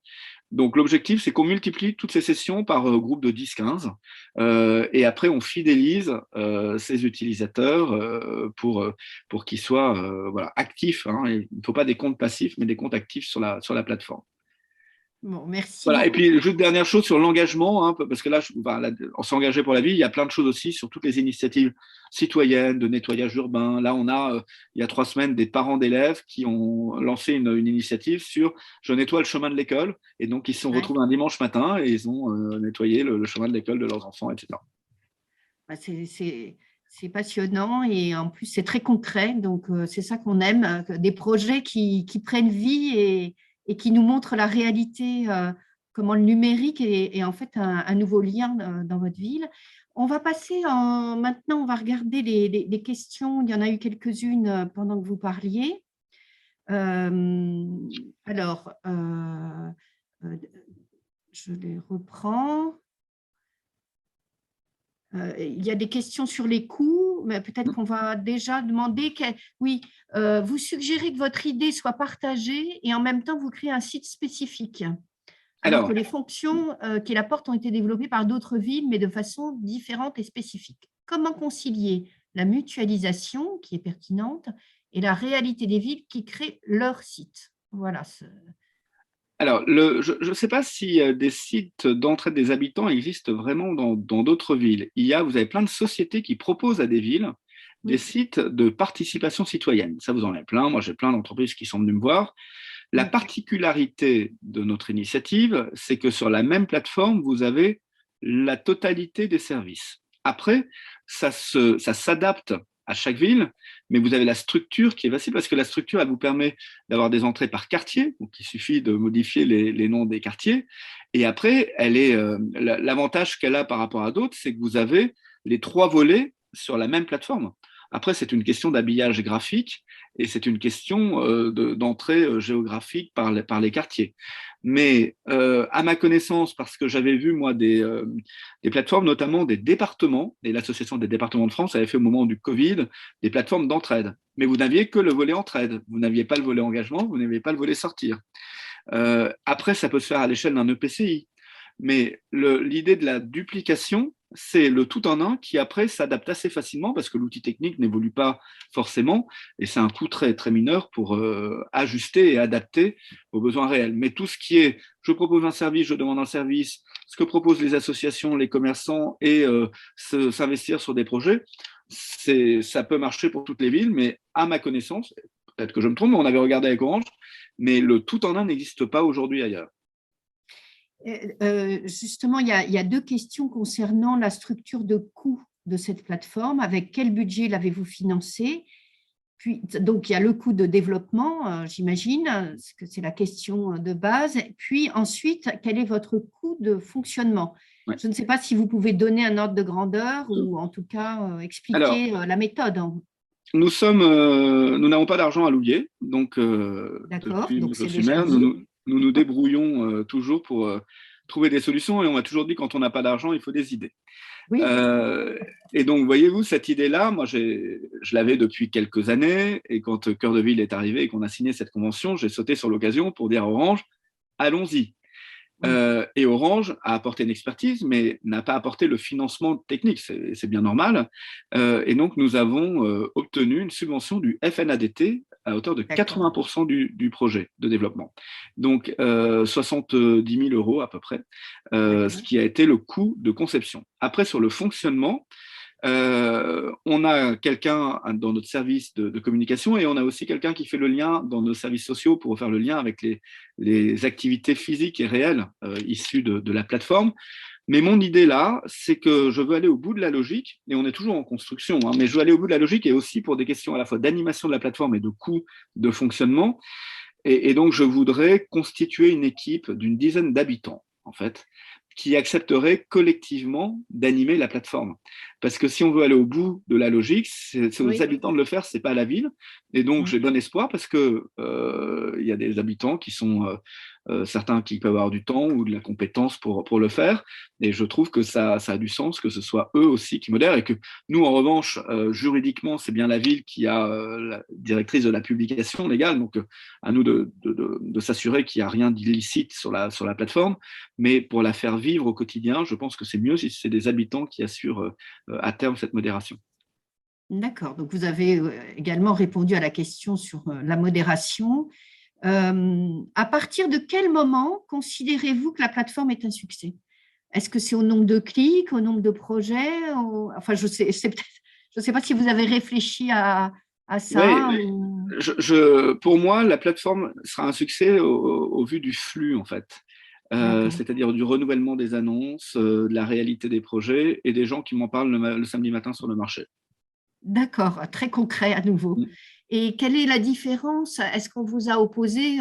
Donc, l'objectif, c'est qu'on multiplie toutes ces sessions par groupe de 10-15 et après, on fidélise ces utilisateurs pour qu'ils soient voilà, actifs. Hein. Il ne faut pas des comptes passifs, mais des comptes actifs sur la plateforme. Bon, merci Voilà. beaucoup. Et puis, juste dernière chose sur l'engagement, hein, parce que là, on s'est engagé pour la ville. Il y a plein de choses aussi sur toutes les initiatives citoyennes de nettoyage urbain. Là, on a, il y a 3 semaines, des parents d'élèves qui ont lancé une initiative sur je nettoie le chemin de l'école. Et donc, ils se sont retrouvés un dimanche matin et ils ont nettoyé le chemin de l'école de leurs enfants, etc. C'est passionnant et en plus, c'est très concret. Donc, c'est ça qu'on aime, des projets qui prennent vie et qui nous montrent la réalité, comment le numérique est en fait un nouveau lien dans votre ville. On va passer maintenant, on va regarder les questions. Il y en a eu quelques-unes pendant que vous parliez. Alors, je les reprends. Il y a des questions sur les coûts, mais peut-être qu'on va déjà demander. Oui, vous suggérez que votre idée soit partagée et en même temps, vous créez un site spécifique, alors que Alors, les fonctions qu'il apporte ont été développées par d'autres villes, mais de façon différente et spécifique. Comment concilier la mutualisation, qui est pertinente, et la réalité des villes qui créent leur site? Voilà. Alors, je ne sais pas si des sites d'entraide des habitants existent vraiment dans d'autres villes. Vous avez plein de sociétés qui proposent à des villes des Oui, sites de participation citoyenne. Ça, vous en avez plein. Moi, j'ai plein d'entreprises qui sont venues me voir. La oui, particularité de notre initiative, c'est que sur la même plateforme, vous avez la totalité des services. Après, ça s'adapte à chaque ville, mais vous avez la structure qui est facile parce que la structure, elle vous permet d'avoir des entrées par quartier, donc il suffit de modifier les noms des quartiers. Et après, l'avantage qu'elle a par rapport à d'autres, c'est que vous avez les trois volets sur la même plateforme. Après, c'est une question d'habillage graphique et c'est une question d'entrée géographique par les quartiers. Mais à ma connaissance, parce que j'avais vu moi des plateformes, notamment des départements, et l'Association des départements de France avait fait au moment du Covid des plateformes d'entraide. Mais vous n'aviez que le volet entraide, vous n'aviez pas le volet engagement, vous n'aviez pas le volet sortir. Après, ça peut se faire à l'échelle d'un EPCI. Mais l'idée de la duplication, c'est le tout en un qui après s'adapte assez facilement parce que l'outil technique n'évolue pas forcément et c'est un coût très, très mineur pour ajuster et adapter aux besoins réels. Mais tout ce qui est je propose un service, je demande un service, ce que proposent les associations, les commerçants et s'investir sur des projets, ça peut marcher pour toutes les villes, mais à ma connaissance, peut-être que je me trompe, mais on avait regardé avec Orange, mais le tout en un n'existe pas aujourd'hui ailleurs. Justement, il y a deux questions concernant la structure de coût de cette plateforme. Avec quel budget l'avez-vous financé? Puis, donc, il y a le coût de développement, j'imagine, parce que c'est la question de base. Puis ensuite, quel est votre coût de fonctionnement? Ouais. Je ne sais pas si vous pouvez donner un ordre de grandeur ou en tout cas Alors, expliquer la méthode. nous n'avons pas d'argent à louer, donc D'accord, depuis donc mes c'est reçus déjà maires, dit. nous nous débrouillons toujours pour trouver des solutions et on m'a toujours dit quand on n'a pas d'argent, il faut des idées. Oui, Et donc, voyez-vous, cette idée-là, moi, je l'avais depuis quelques années et quand Cœur de Ville est arrivé et qu'on a signé cette convention, j'ai sauté sur l'occasion pour dire à Orange, allons-y. oui, Et Orange a apporté une expertise, mais n'a pas apporté le financement technique, c'est bien normal. Et donc, nous avons obtenu une subvention du FNADT à hauteur de d'accord. 80% du projet de développement. Donc, 70 000 euros à peu près, ce D'accord. qui a été le coût de conception. Après, sur le fonctionnement, on a quelqu'un dans notre service de communication et on a aussi quelqu'un qui fait le lien dans nos services sociaux pour faire le lien avec les activités physiques et réelles issues de la plateforme. Mais mon idée là, c'est que je veux aller au bout de la logique, et on est toujours en construction, hein, mais je veux aller au bout de la logique et aussi pour des questions à la fois d'animation de la plateforme et de coût de fonctionnement. Et donc, je voudrais constituer une équipe d'une dizaine d'habitants, en fait, qui accepteraient collectivement d'animer la plateforme. Parce que si on veut aller au bout de la logique, c'est aux Oui. habitants de le faire, c'est pas à la ville. Et donc, j'ai bon espoir parce que il y a des habitants qui sont certains qui peuvent avoir du temps ou de la compétence pour le faire. Et je trouve que ça a du sens que ce soit eux aussi qui modèrent et que nous, en revanche, juridiquement, c'est bien la ville qui a la directrice de la publication légale. Donc, à nous de s'assurer qu'il n'y a rien d'illicite sur la plateforme. Mais pour la faire vivre au quotidien, je pense que c'est mieux si c'est des habitants qui assurent à terme cette modération. D'accord. Donc, vous avez également répondu à la question sur la modération. À partir de quel moment considérez-vous que la plateforme est un succès? Est-ce que c'est au nombre de clics, au nombre de projets? Enfin, je sais pas si vous avez réfléchi à Oui, ça. pour moi, la plateforme sera un succès au vu du flux, en fait. D'accord. C'est-à-dire du renouvellement des annonces, de la réalité des projets et des gens qui m'en parlent le samedi matin sur le marché. D'accord. Très concret à nouveau. Et quelle est la différence? Est-ce qu'on vous a opposé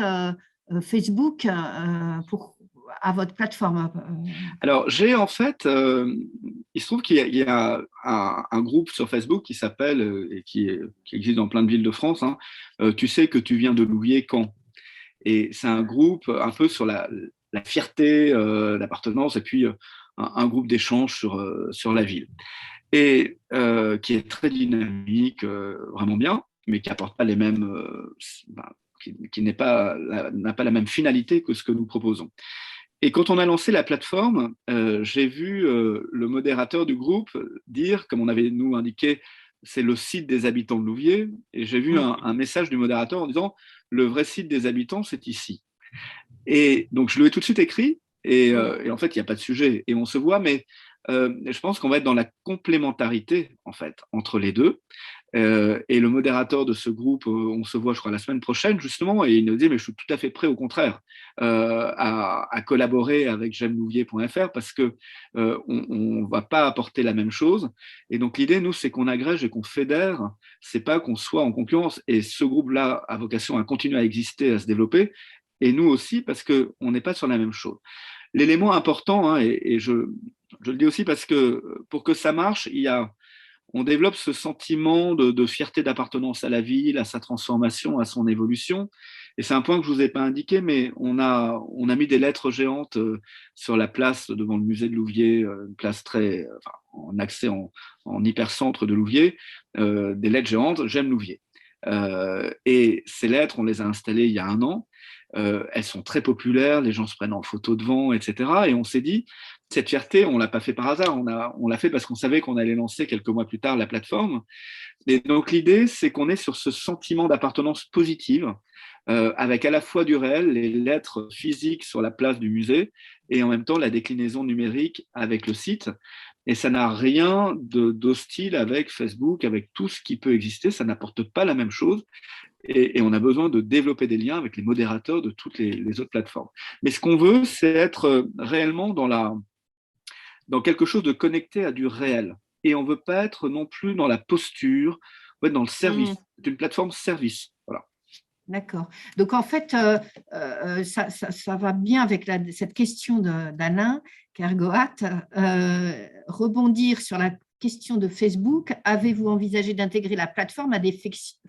Facebook à votre plateforme? Alors, j'ai en fait, il se trouve qu'il y a un groupe sur Facebook qui s'appelle, et qui existe dans plein de villes de France, hein, Tu sais que tu viens de Louviers quand? Et c'est un groupe un peu sur la fierté d'appartenance et puis un groupe d'échange sur la ville. Et qui est très dynamique, vraiment bien, mais qui n'apporte pas les mêmes, qui n'a pas la même finalité que ce que nous proposons. Et quand on a lancé la plateforme, j'ai vu le modérateur du groupe dire, comme on avait nous indiqué, c'est le site des habitants de Louviers, et j'ai vu un message du modérateur en disant, le vrai site des habitants, c'est ici. Et donc, je lui ai tout de suite écrit, et en fait, il n'y a pas de sujet, et on se voit, mais je pense qu'on va être dans la complémentarité, en fait, entre les deux. Et le modérateur de ce groupe, on se voit, je crois, la semaine prochaine, justement, et il nous dit, mais je suis tout à fait prêt, au contraire, à collaborer avec j'aimelouviers.fr parce que on va pas apporter la même chose. Et donc, l'idée, nous, c'est qu'on agrège et qu'on fédère, c'est pas qu'on soit en concurrence. Et ce groupe-là a vocation à continuer à exister, à se développer, et nous aussi, parce qu'on n'est pas sur la même chose. L'élément important, hein, et je le dis aussi parce que pour que ça marche, on développe ce sentiment de fierté d'appartenance à la ville, à sa transformation, à son évolution. Et c'est un point que je ne vous ai pas indiqué, mais on a mis des lettres géantes sur la place devant le musée de Louviers, une place en accès en hypercentre de Louviers, des lettres géantes, j'aime Louviers. Et ces lettres, on les a installées il y a 1 an. Elles sont très populaires, les gens se prennent en photo devant, etc. Et on s'est dit, cette fierté, on ne l'a pas fait par hasard, on l'a fait parce qu'on savait qu'on allait lancer quelques mois plus tard la plateforme. Et donc l'idée, c'est qu'on est sur ce sentiment d'appartenance positive, avec à la fois du réel, les lettres physiques sur la place du musée, et en même temps la déclinaison numérique avec le site. Et ça n'a rien d'hostile avec Facebook, avec tout ce qui peut exister, ça n'apporte pas la même chose. Et on a besoin de développer des liens avec les modérateurs de toutes les autres plateformes. Mais ce qu'on veut, c'est être réellement dans quelque chose de connecté à du réel. Et on ne veut pas être non plus dans la posture, on veut être dans le service. C'est une plateforme service. Voilà. D'accord. Donc, en fait, ça va bien avec cette question d'Alain Kergoat. Rebondir sur la question de Facebook. Avez-vous envisagé d'intégrer la plateforme à des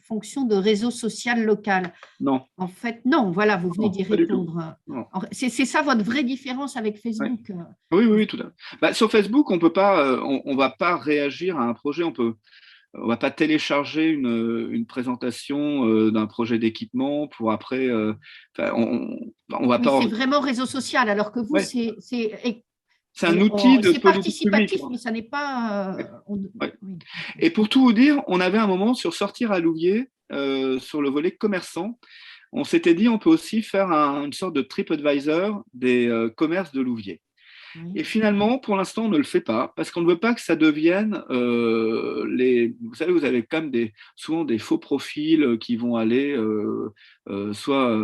fonctions de réseau social local? Non. En fait, non. Voilà, vous venez d'y répondre. C'est ça votre vraie différence avec Facebook? Oui, oui, tout à fait. Sur Facebook, on peut pas, on va pas réagir à un projet. On va pas télécharger une présentation d'un projet d'équipement pour après. On va pas. C'est vraiment réseau social, alors que vous, c'est un outil de politique participatif, publique. Mais ça n'est pas. Oui. Et pour tout vous dire, on avait un moment sur Sortir à Louviers, sur le volet commerçant. On s'était dit, on peut aussi faire une sorte de TripAdvisor des commerces de Louviers. Et finalement, pour l'instant, on ne le fait pas parce qu'on ne veut pas que ça devienne Vous savez, vous avez quand même souvent des faux profils qui vont aller soit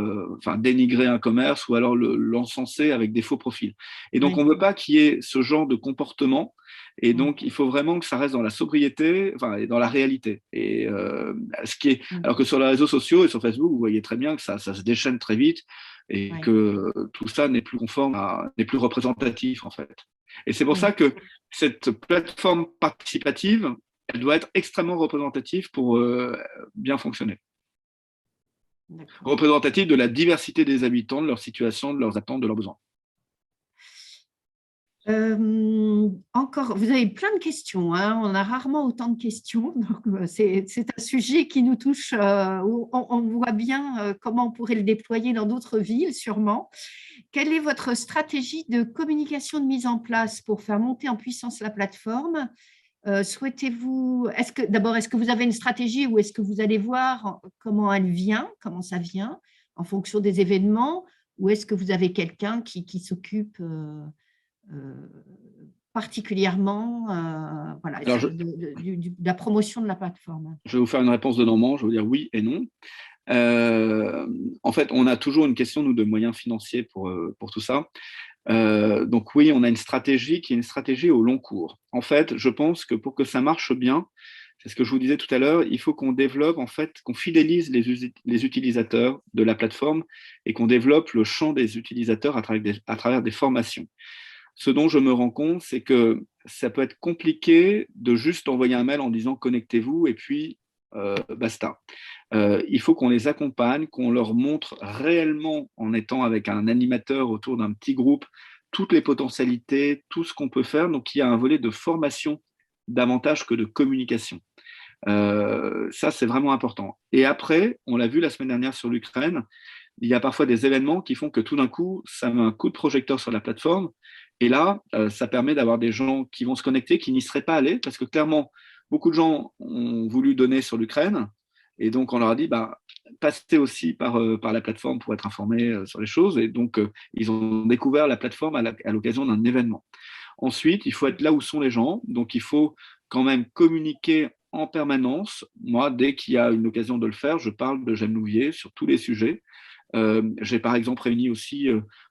dénigrer un commerce ou alors l'encenser avec des faux profils. Et donc, on ne veut pas qu'il y ait ce genre de comportement. Et donc, il faut vraiment que ça reste dans la sobriété, et dans la réalité. Et alors que sur les réseaux sociaux et sur Facebook, vous voyez très bien que ça se déchaîne très vite et que tout ça n'est plus conforme, n'est plus représentatif en fait. Et c'est pour ça que cette plateforme participative, elle doit être extrêmement représentative pour bien fonctionner. Représentative de la diversité des habitants, de leur situation, de leurs attentes, de leurs besoins. Encore, vous avez plein de questions, hein. On a rarement autant de questions, donc c'est un sujet qui nous touche, où on voit bien comment on pourrait le déployer dans d'autres villes, sûrement. Quelle est votre stratégie de communication de mise en place pour faire monter en puissance la plateforme? Souhaitez-vous, est-ce que vous avez une stratégie ou est-ce que vous allez voir comment elle vient, comment ça vient, en fonction des événements, ou est-ce que vous avez quelqu'un qui s'occupe particulièrement de la promotion de la plateforme? Je vais vous faire une réponse de Normand, je vais vous dire oui et non. En fait, on a toujours une question, nous, de moyens financiers pour tout ça. Donc oui, on a une stratégie qui est une stratégie au long cours. En fait, je pense que pour que ça marche bien, c'est ce que je vous disais tout à l'heure, il faut qu'on développe, en fait, qu'on fidélise les utilisateurs de la plateforme et qu'on développe le champ des utilisateurs à travers des formations. Ce dont je me rends compte, c'est que ça peut être compliqué de juste envoyer un mail en disant « connectez-vous » et puis basta. Il faut qu'on les accompagne, qu'on leur montre réellement, en étant avec un animateur autour d'un petit groupe, toutes les potentialités, tout ce qu'on peut faire. Donc, il y a un volet de formation davantage que de communication. Ça, c'est vraiment important. Et après, on l'a vu la semaine dernière sur l'Ukraine, il y a parfois des événements qui font que tout d'un coup, ça met un coup de projecteur sur la plateforme. Et là, ça permet d'avoir des gens qui vont se connecter, qui n'y seraient pas allés, parce que clairement, beaucoup de gens ont voulu donner sur l'Ukraine. Et donc, on leur a dit, bah, passez aussi par la plateforme pour être informés sur les choses. Et donc, ils ont découvert la plateforme à l'occasion d'un événement. Ensuite, il faut être là où sont les gens. Donc, il faut quand même communiquer en permanence. Moi, dès qu'il y a une occasion de le faire, je parle de J'aime Louviers sur tous les sujets. J'ai par exemple réuni aussi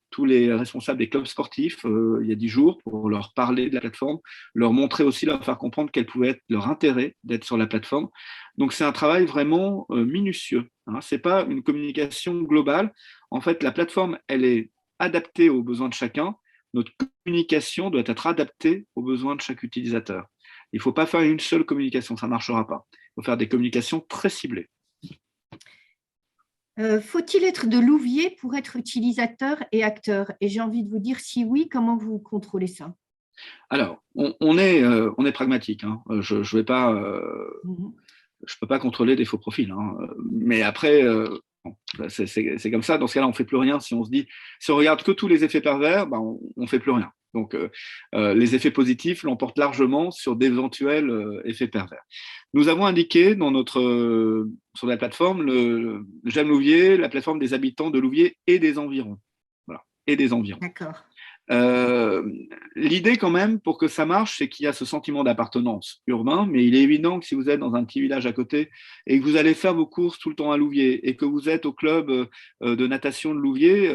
tous les responsables des clubs sportifs il y a 10 jours pour leur parler de la plateforme, leur montrer aussi, leur faire comprendre quel pouvait être leur intérêt d'être sur la plateforme. Donc c'est un travail vraiment minutieux. Hein. Ce n'est pas une communication globale. En fait, la plateforme, elle est adaptée aux besoins de chacun. Notre communication doit être adaptée aux besoins de chaque utilisateur. Il ne faut pas faire une seule communication, ça ne marchera pas. Il faut faire des communications très ciblées. Faut-il être de Louviers pour être utilisateur et acteur? Et j'ai envie de vous dire, si oui, comment vous contrôlez ça? Alors, on est pragmatique. Hein. Je ne vais pas, je peux pas contrôler des faux profils. Hein. Mais après, bon, c'est comme ça. Dans ce cas-là, on fait plus rien. Si on se dit, si on regarde que tous les effets pervers, ben, on fait plus rien. Donc, les effets positifs l'emportent largement sur d'éventuels effets pervers. Nous avons indiqué dans sur la plateforme le J'aime Louviers, la plateforme des habitants de Louviers et des environs. Voilà, et des environs. D'accord. L'idée quand même pour que ça marche, c'est qu'il y a ce sentiment d'appartenance urbain, mais il est évident que si vous êtes dans un petit village à côté et que vous allez faire vos courses tout le temps à Louviers et que vous êtes au club de natation de Louviers,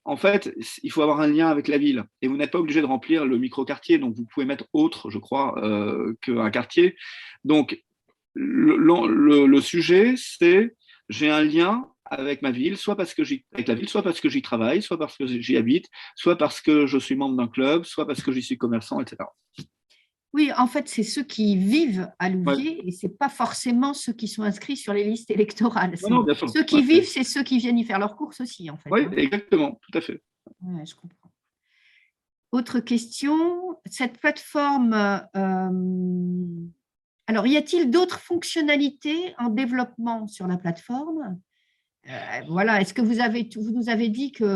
en fait, il faut avoir un lien avec la ville et vous n'êtes pas obligé de remplir le micro-quartier, donc vous pouvez mettre autre, je crois, qu'un quartier. Donc, le sujet, c'est j'ai un lien avec ma ville, soit parce que avec la ville, soit parce que j'y travaille, soit parce que j'y habite, soit parce que je suis membre d'un club, soit parce que j'y suis commerçant, etc. Oui, en fait, c'est ceux qui vivent à Ouais. Louviers et ce n'est pas forcément ceux qui sont inscrits sur les listes électorales. Non, non, bien sûr. Ceux qui vivent, c'est ceux qui viennent y faire leurs courses aussi, en fait. Oui, Hein. exactement, tout à fait. Ouais, je comprends. Autre question, cette plateforme, alors, y a-t-il d'autres fonctionnalités en développement sur la plateforme? Voilà, est-ce que vous nous avez dit qu'il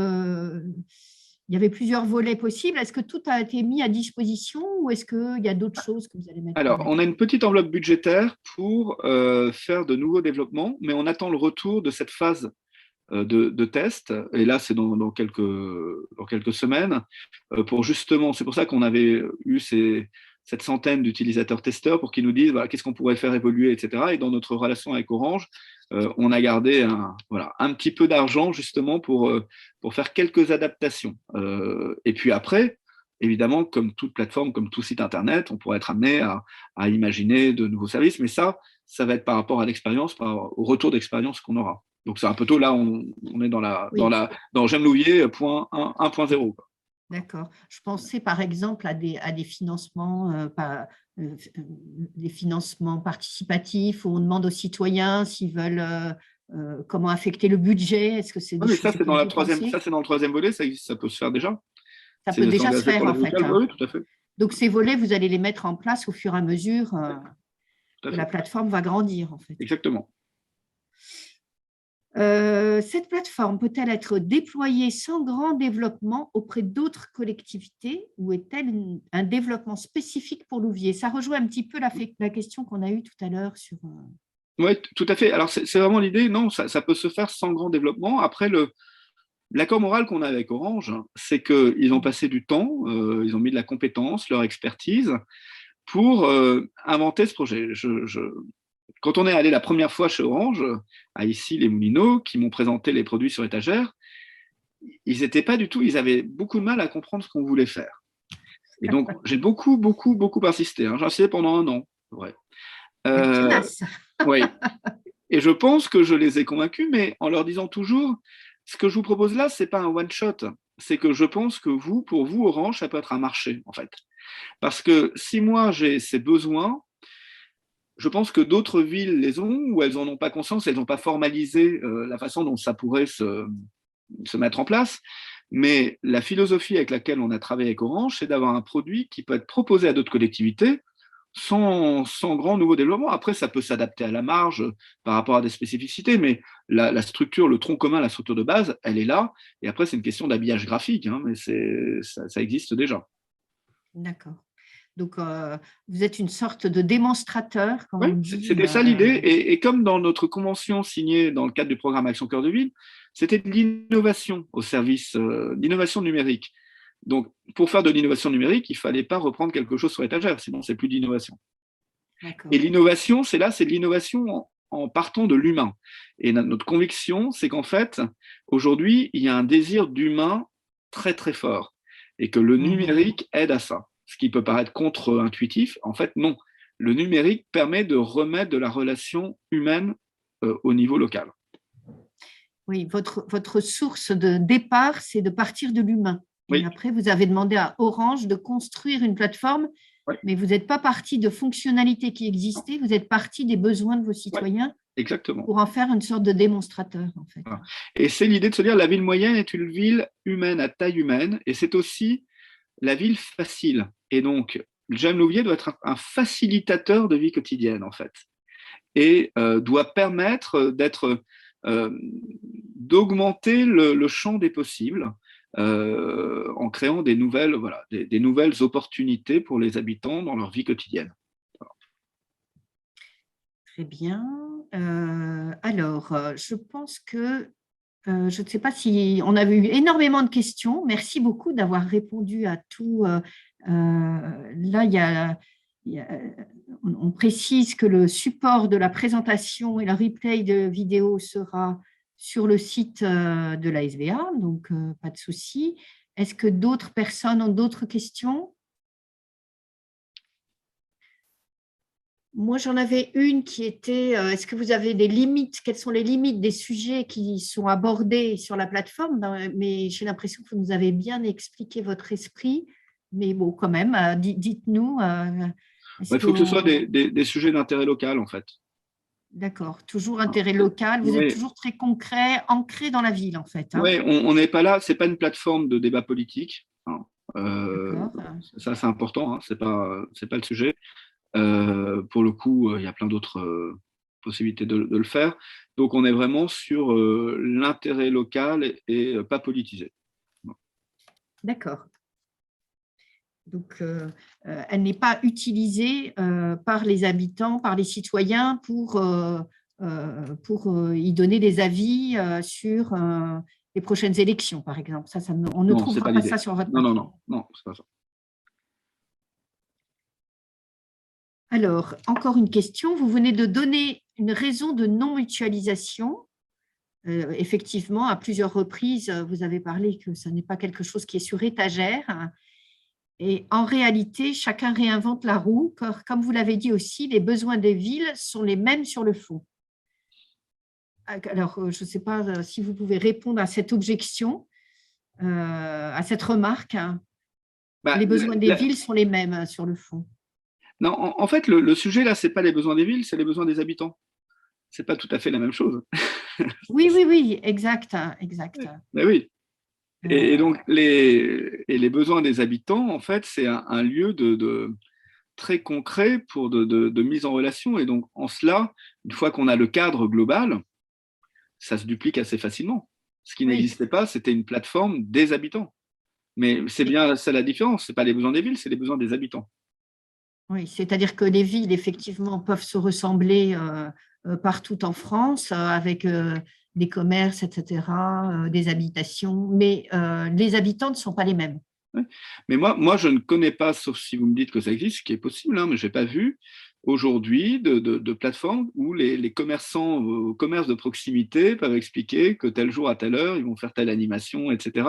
y avait plusieurs volets possibles? Est-ce que tout a été mis à disposition ou est-ce qu'il y a d'autres choses que vous allez mettre en Alors, place? on a une petite enveloppe budgétaire pour faire de nouveaux développements, mais on attend le retour de cette phase de test, et là c'est dans quelques semaines, pour justement, c'est pour ça qu'on avait eu cette centaine d'utilisateurs testeurs pour qu'ils nous disent voilà, qu'est-ce qu'on pourrait faire évoluer, etc. Et dans notre relation avec Orange, on a gardé un petit peu d'argent justement pour faire quelques adaptations. Et puis après, évidemment, comme toute plateforme, comme tout site Internet, on pourrait être amené à imaginer de nouveaux services, mais ça va être par rapport à l'expérience, au retour d'expérience qu'on aura. Donc c'est un peu tôt, là, on est dans J'aime Louviers 1.0. D'accord. Je pensais par exemple à des financements, des financements participatifs où on demande aux citoyens s'ils veulent comment affecter le budget. Est-ce que c'est Oui, des mais choses ça, c'est auxquelles vous ça, pensez? c'est dans le troisième volet, ça peut se faire déjà. Ça C'est peut de déjà se s'engager faire pour en l'aide fait. locale. Hein. Oui, tout à fait. Donc ces volets, vous allez les mettre en place au fur et à mesure Tout à que la fait. plateforme va grandir en fait. Exactement. Cette plateforme peut-elle être déployée sans grand développement auprès d'autres collectivités ou est-elle un développement spécifique pour Louviers? Ça rejoint un petit peu la question qu'on a eue tout à l'heure sur… Oui, tout à fait. Alors, c'est vraiment l'idée. Non, ça peut se faire sans grand développement. Après, l'accord moral qu'on a avec Orange, c'est qu'ils ont passé du temps, ils ont mis de la compétence, leur expertise pour inventer ce projet. Quand on est allé la première fois chez Orange, à Issy-les-Moulineaux, qui m'ont présenté les produits sur étagère, ils n'étaient pas du tout, ils avaient beaucoup de mal à comprendre ce qu'on voulait faire. Et donc, j'ai beaucoup, beaucoup, beaucoup insisté. Hein. J'ai insisté pendant 1 an. Ouais. Tenace. Oui. Et je pense que je les ai convaincus, mais en leur disant toujours, ce que je vous propose là, ce n'est pas un one-shot. C'est que je pense que pour vous, Orange, ça peut être un marché, en fait. Parce que si moi, j'ai ces besoins, Je pense que d'autres villes les ont, ou elles n'en ont pas conscience, elles n'ont pas formalisé la façon dont ça pourrait se mettre en place. Mais la philosophie avec laquelle on a travaillé avec Orange, c'est d'avoir un produit qui peut être proposé à d'autres collectivités sans grand nouveau développement. Après, ça peut s'adapter à la marge par rapport à des spécificités, mais la structure, le tronc commun, la structure de base, elle est là. Et après, c'est une question d'habillage graphique, hein, mais ça existe déjà. D'accord. Donc, vous êtes une sorte de démonstrateur, comme Oui, on dit. c'était ça l'idée. Et comme dans notre convention signée dans le cadre du programme Action Cœur de Ville, c'était de l'innovation au service d'innovation numérique. Donc, pour faire de l'innovation numérique, il ne fallait pas reprendre quelque chose sur étagère, sinon c'est plus d'innovation. Et l'innovation, c'est de l'innovation en partant de l'humain. Et notre conviction, c'est qu'en fait, aujourd'hui, il y a un désir d'humain très, très fort. Et que le numérique aide à ça. Ce qui peut paraître contre-intuitif, en fait, non. Le numérique permet de remettre de la relation humaine au niveau local. Oui, votre source de départ, c'est de partir de l'humain. Oui. Et après, vous avez demandé à Orange de construire une plateforme, oui, mais vous n'êtes pas parti de fonctionnalités qui existaient, vous êtes parti des besoins de vos citoyens, oui, exactement, pour en faire une sorte de démonstrateur, en fait. Voilà. Et c'est l'idée de se dire la ville moyenne est une ville humaine à taille humaine, et c'est aussi la ville facile. Et donc, James Louvier doit être un facilitateur de vie quotidienne, en fait, et doit permettre d'augmenter le champ des possibles en créant des nouvelles opportunités pour les habitants dans leur vie quotidienne. Voilà. Très bien. Alors, je pense que je ne sais pas si on avait eu énormément de questions. Merci beaucoup d'avoir répondu à tout. Là, on précise que le support de la présentation et le replay de vidéo sera sur le site de la SVA, donc pas de souci. Est-ce que d'autres personnes ont d'autres questions? Moi, j'en avais une qui était, est-ce que vous avez des limites? Quelles sont les limites des sujets qui sont abordés sur la plateforme? Mais j'ai l'impression que vous nous avez bien expliqué votre esprit. Mais bon, quand même, dites-nous. Il faut que ce soit des sujets d'intérêt local, en fait. D'accord, toujours intérêt local. Vous êtes toujours très concret, ancré dans la ville, en fait. Hein. Oui, on n'est pas là, ce n'est pas une plateforme de débat politique. Hein. Ça, c'est important, hein, ce n'est pas le sujet. Pour le coup, il y a plein d'autres possibilités de le faire. Donc, on est vraiment sur l'intérêt local et pas politisé. D'accord. Donc, elle n'est pas utilisée par les habitants, par les citoyens pour y donner des avis sur les prochaines élections, par exemple. On ne trouvera pas ça sur votre page. Non, c'est pas ça. Alors, encore une question. Vous venez de donner une raison de non-mutualisation. Effectivement, à plusieurs reprises, vous avez parlé que ce n'est pas quelque chose qui est sur étagère. Et en réalité, chacun réinvente la roue, car, comme vous l'avez dit aussi, les besoins des villes sont les mêmes sur le fond. Alors, je ne sais pas si vous pouvez répondre à cette objection, à cette remarque. Les besoins des villes sont les mêmes sur le fond. Non, en fait, le sujet là, ce n'est pas les besoins des villes, c'est les besoins des habitants. Ce n'est pas tout à fait la même chose. Oui, exact. Mais oui. Et donc, les besoins des habitants, en fait, c'est un lieu de très concret pour de mise en relation. Et donc, en cela, une fois qu'on a le cadre global, ça se duplique assez facilement. Ce qui n'existait pas, c'était une plateforme des habitants. Mais c'est bien ça la différence. Ce n'est pas les besoins des villes, c'est les besoins des habitants. Oui, c'est-à-dire que les villes, effectivement, peuvent se ressembler partout en France, avec des commerces, etc., des habitations, mais les habitants ne sont pas les mêmes. Ouais. Mais moi, je ne connais pas, sauf si vous me dites que ça existe, ce qui est possible, hein, mais je n'ai pas vu aujourd'hui de plateforme où les commerçants au commerce de proximité peuvent expliquer que tel jour à telle heure, ils vont faire telle animation, etc.,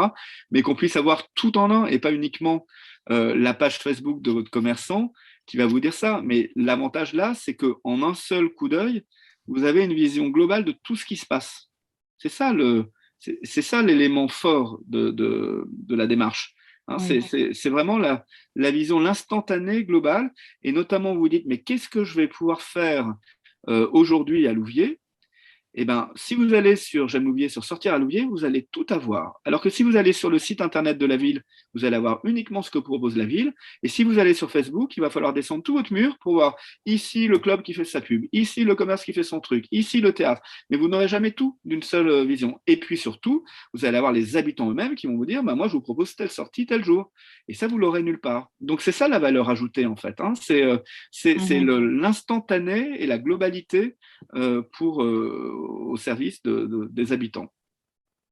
mais qu'on puisse avoir tout en un et pas uniquement la page Facebook de votre commerçant qui va vous dire ça. Mais l'avantage là, c'est qu'en un seul coup d'œil, vous avez une vision globale de tout ce qui se passe. C'est ça l'élément fort de la démarche. Hein, Oui. c'est vraiment la vision, l'instantané global. Et notamment, vous vous dites, mais qu'est-ce que je vais pouvoir faire aujourd'hui à Louviers? Eh ben, si vous allez sur J'aime Louviers, sur Sortir à Louviers, vous allez tout avoir. Alors que si vous allez sur le site internet de la ville, vous allez avoir uniquement ce que propose la ville. Et si vous allez sur Facebook, il va falloir descendre tout votre mur pour voir ici le club qui fait sa pub, ici le commerce qui fait son truc, ici le théâtre. Mais vous n'aurez jamais tout d'une seule vision. Et puis surtout, vous allez avoir les habitants eux-mêmes qui vont vous dire, bah, moi je vous propose telle sortie, tel jour. Et ça, vous l'aurez nulle part. Donc c'est ça la valeur ajoutée en fait. Hein. C'est l'instantané et la globalité au service des habitants.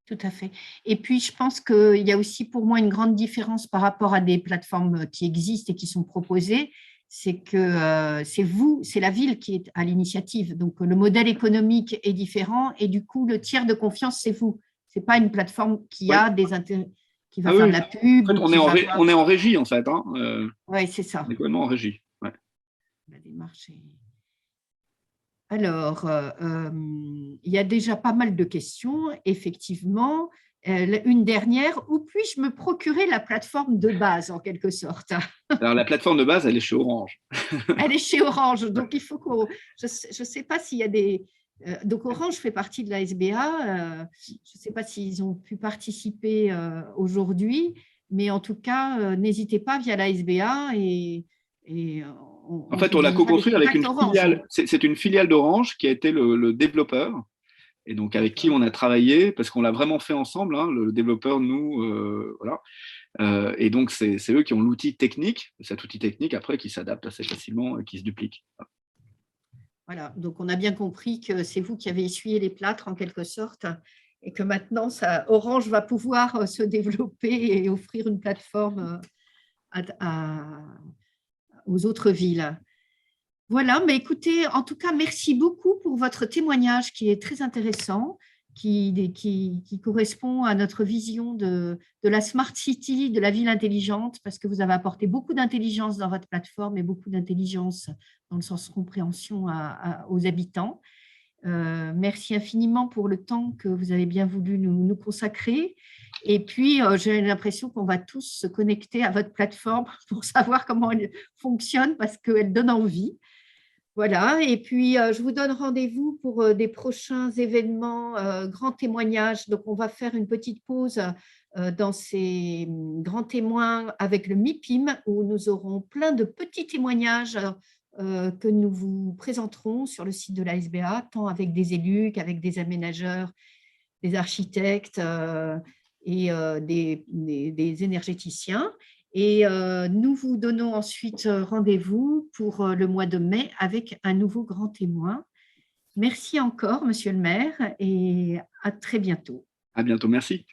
Tout à fait. Et puis, je pense qu'il y a aussi pour moi une grande différence par rapport à des plateformes qui existent et qui sont proposées, c'est que c'est la ville qui est à l'initiative. Donc, le modèle économique est différent et du coup, le tiers de confiance, c'est vous. Ce n'est pas une plateforme qui Ouais. a des intérêts, qui va Ah faire oui, de la en pub fait, ou qui va avoir… on est en régie en fait. Hein. Oui, c'est On ça. est complètement en régie. Ouais. La démarche est… Alors, il y a déjà pas mal de questions, effectivement. Une dernière, où puis-je me procurer la plateforme de base, en quelque sorte? Alors la plateforme de base, elle est chez Orange. Elle est chez Orange, donc il faut qu'on… Je ne sais pas s'il y a des… Donc Orange fait partie de la SBA. Je ne sais pas s'ils ont pu participer aujourd'hui, mais en tout cas, n'hésitez pas via la SBA et En on fait, vous on l'a donnera les co-construit avec contacts une Orange. filiale. C'est une filiale d'Orange qui a été le développeur. Et donc, avec qui D'accord. on a travaillé, parce qu'on l'a vraiment fait ensemble, hein, le développeur, nous, voilà. Et donc, c'est eux qui ont l'outil technique, cet outil technique, après, qui s'adapte assez facilement et qui se duplique. Voilà, donc on a bien compris que c'est vous qui avez essuyé les plâtres en quelque sorte et que maintenant, Orange va pouvoir se développer et offrir une plateforme aux autres villes. Voilà, mais écoutez, en tout cas, merci beaucoup pour votre témoignage qui est très intéressant, qui correspond à notre vision de la Smart City, de la ville intelligente, parce que vous avez apporté beaucoup d'intelligence dans votre plateforme et beaucoup d'intelligence dans le sens compréhension aux habitants. Merci infiniment pour le temps que vous avez bien voulu nous consacrer. Et puis, j'ai l'impression qu'on va tous se connecter à votre plateforme pour savoir comment elle fonctionne parce qu'elle donne envie. Voilà, et puis je vous donne rendez-vous pour des prochains événements, grands témoignages. Donc, on va faire une petite pause dans ces grands témoins avec le MIPIM, où nous aurons plein de petits témoignages que nous vous présenterons sur le site de la SBA, tant avec des élus qu'avec des aménageurs, des architectes et des énergéticiens. Et nous vous donnons ensuite rendez-vous pour le mois de mai avec un nouveau grand témoin. Merci encore, Monsieur le maire, et à très bientôt. À bientôt, merci.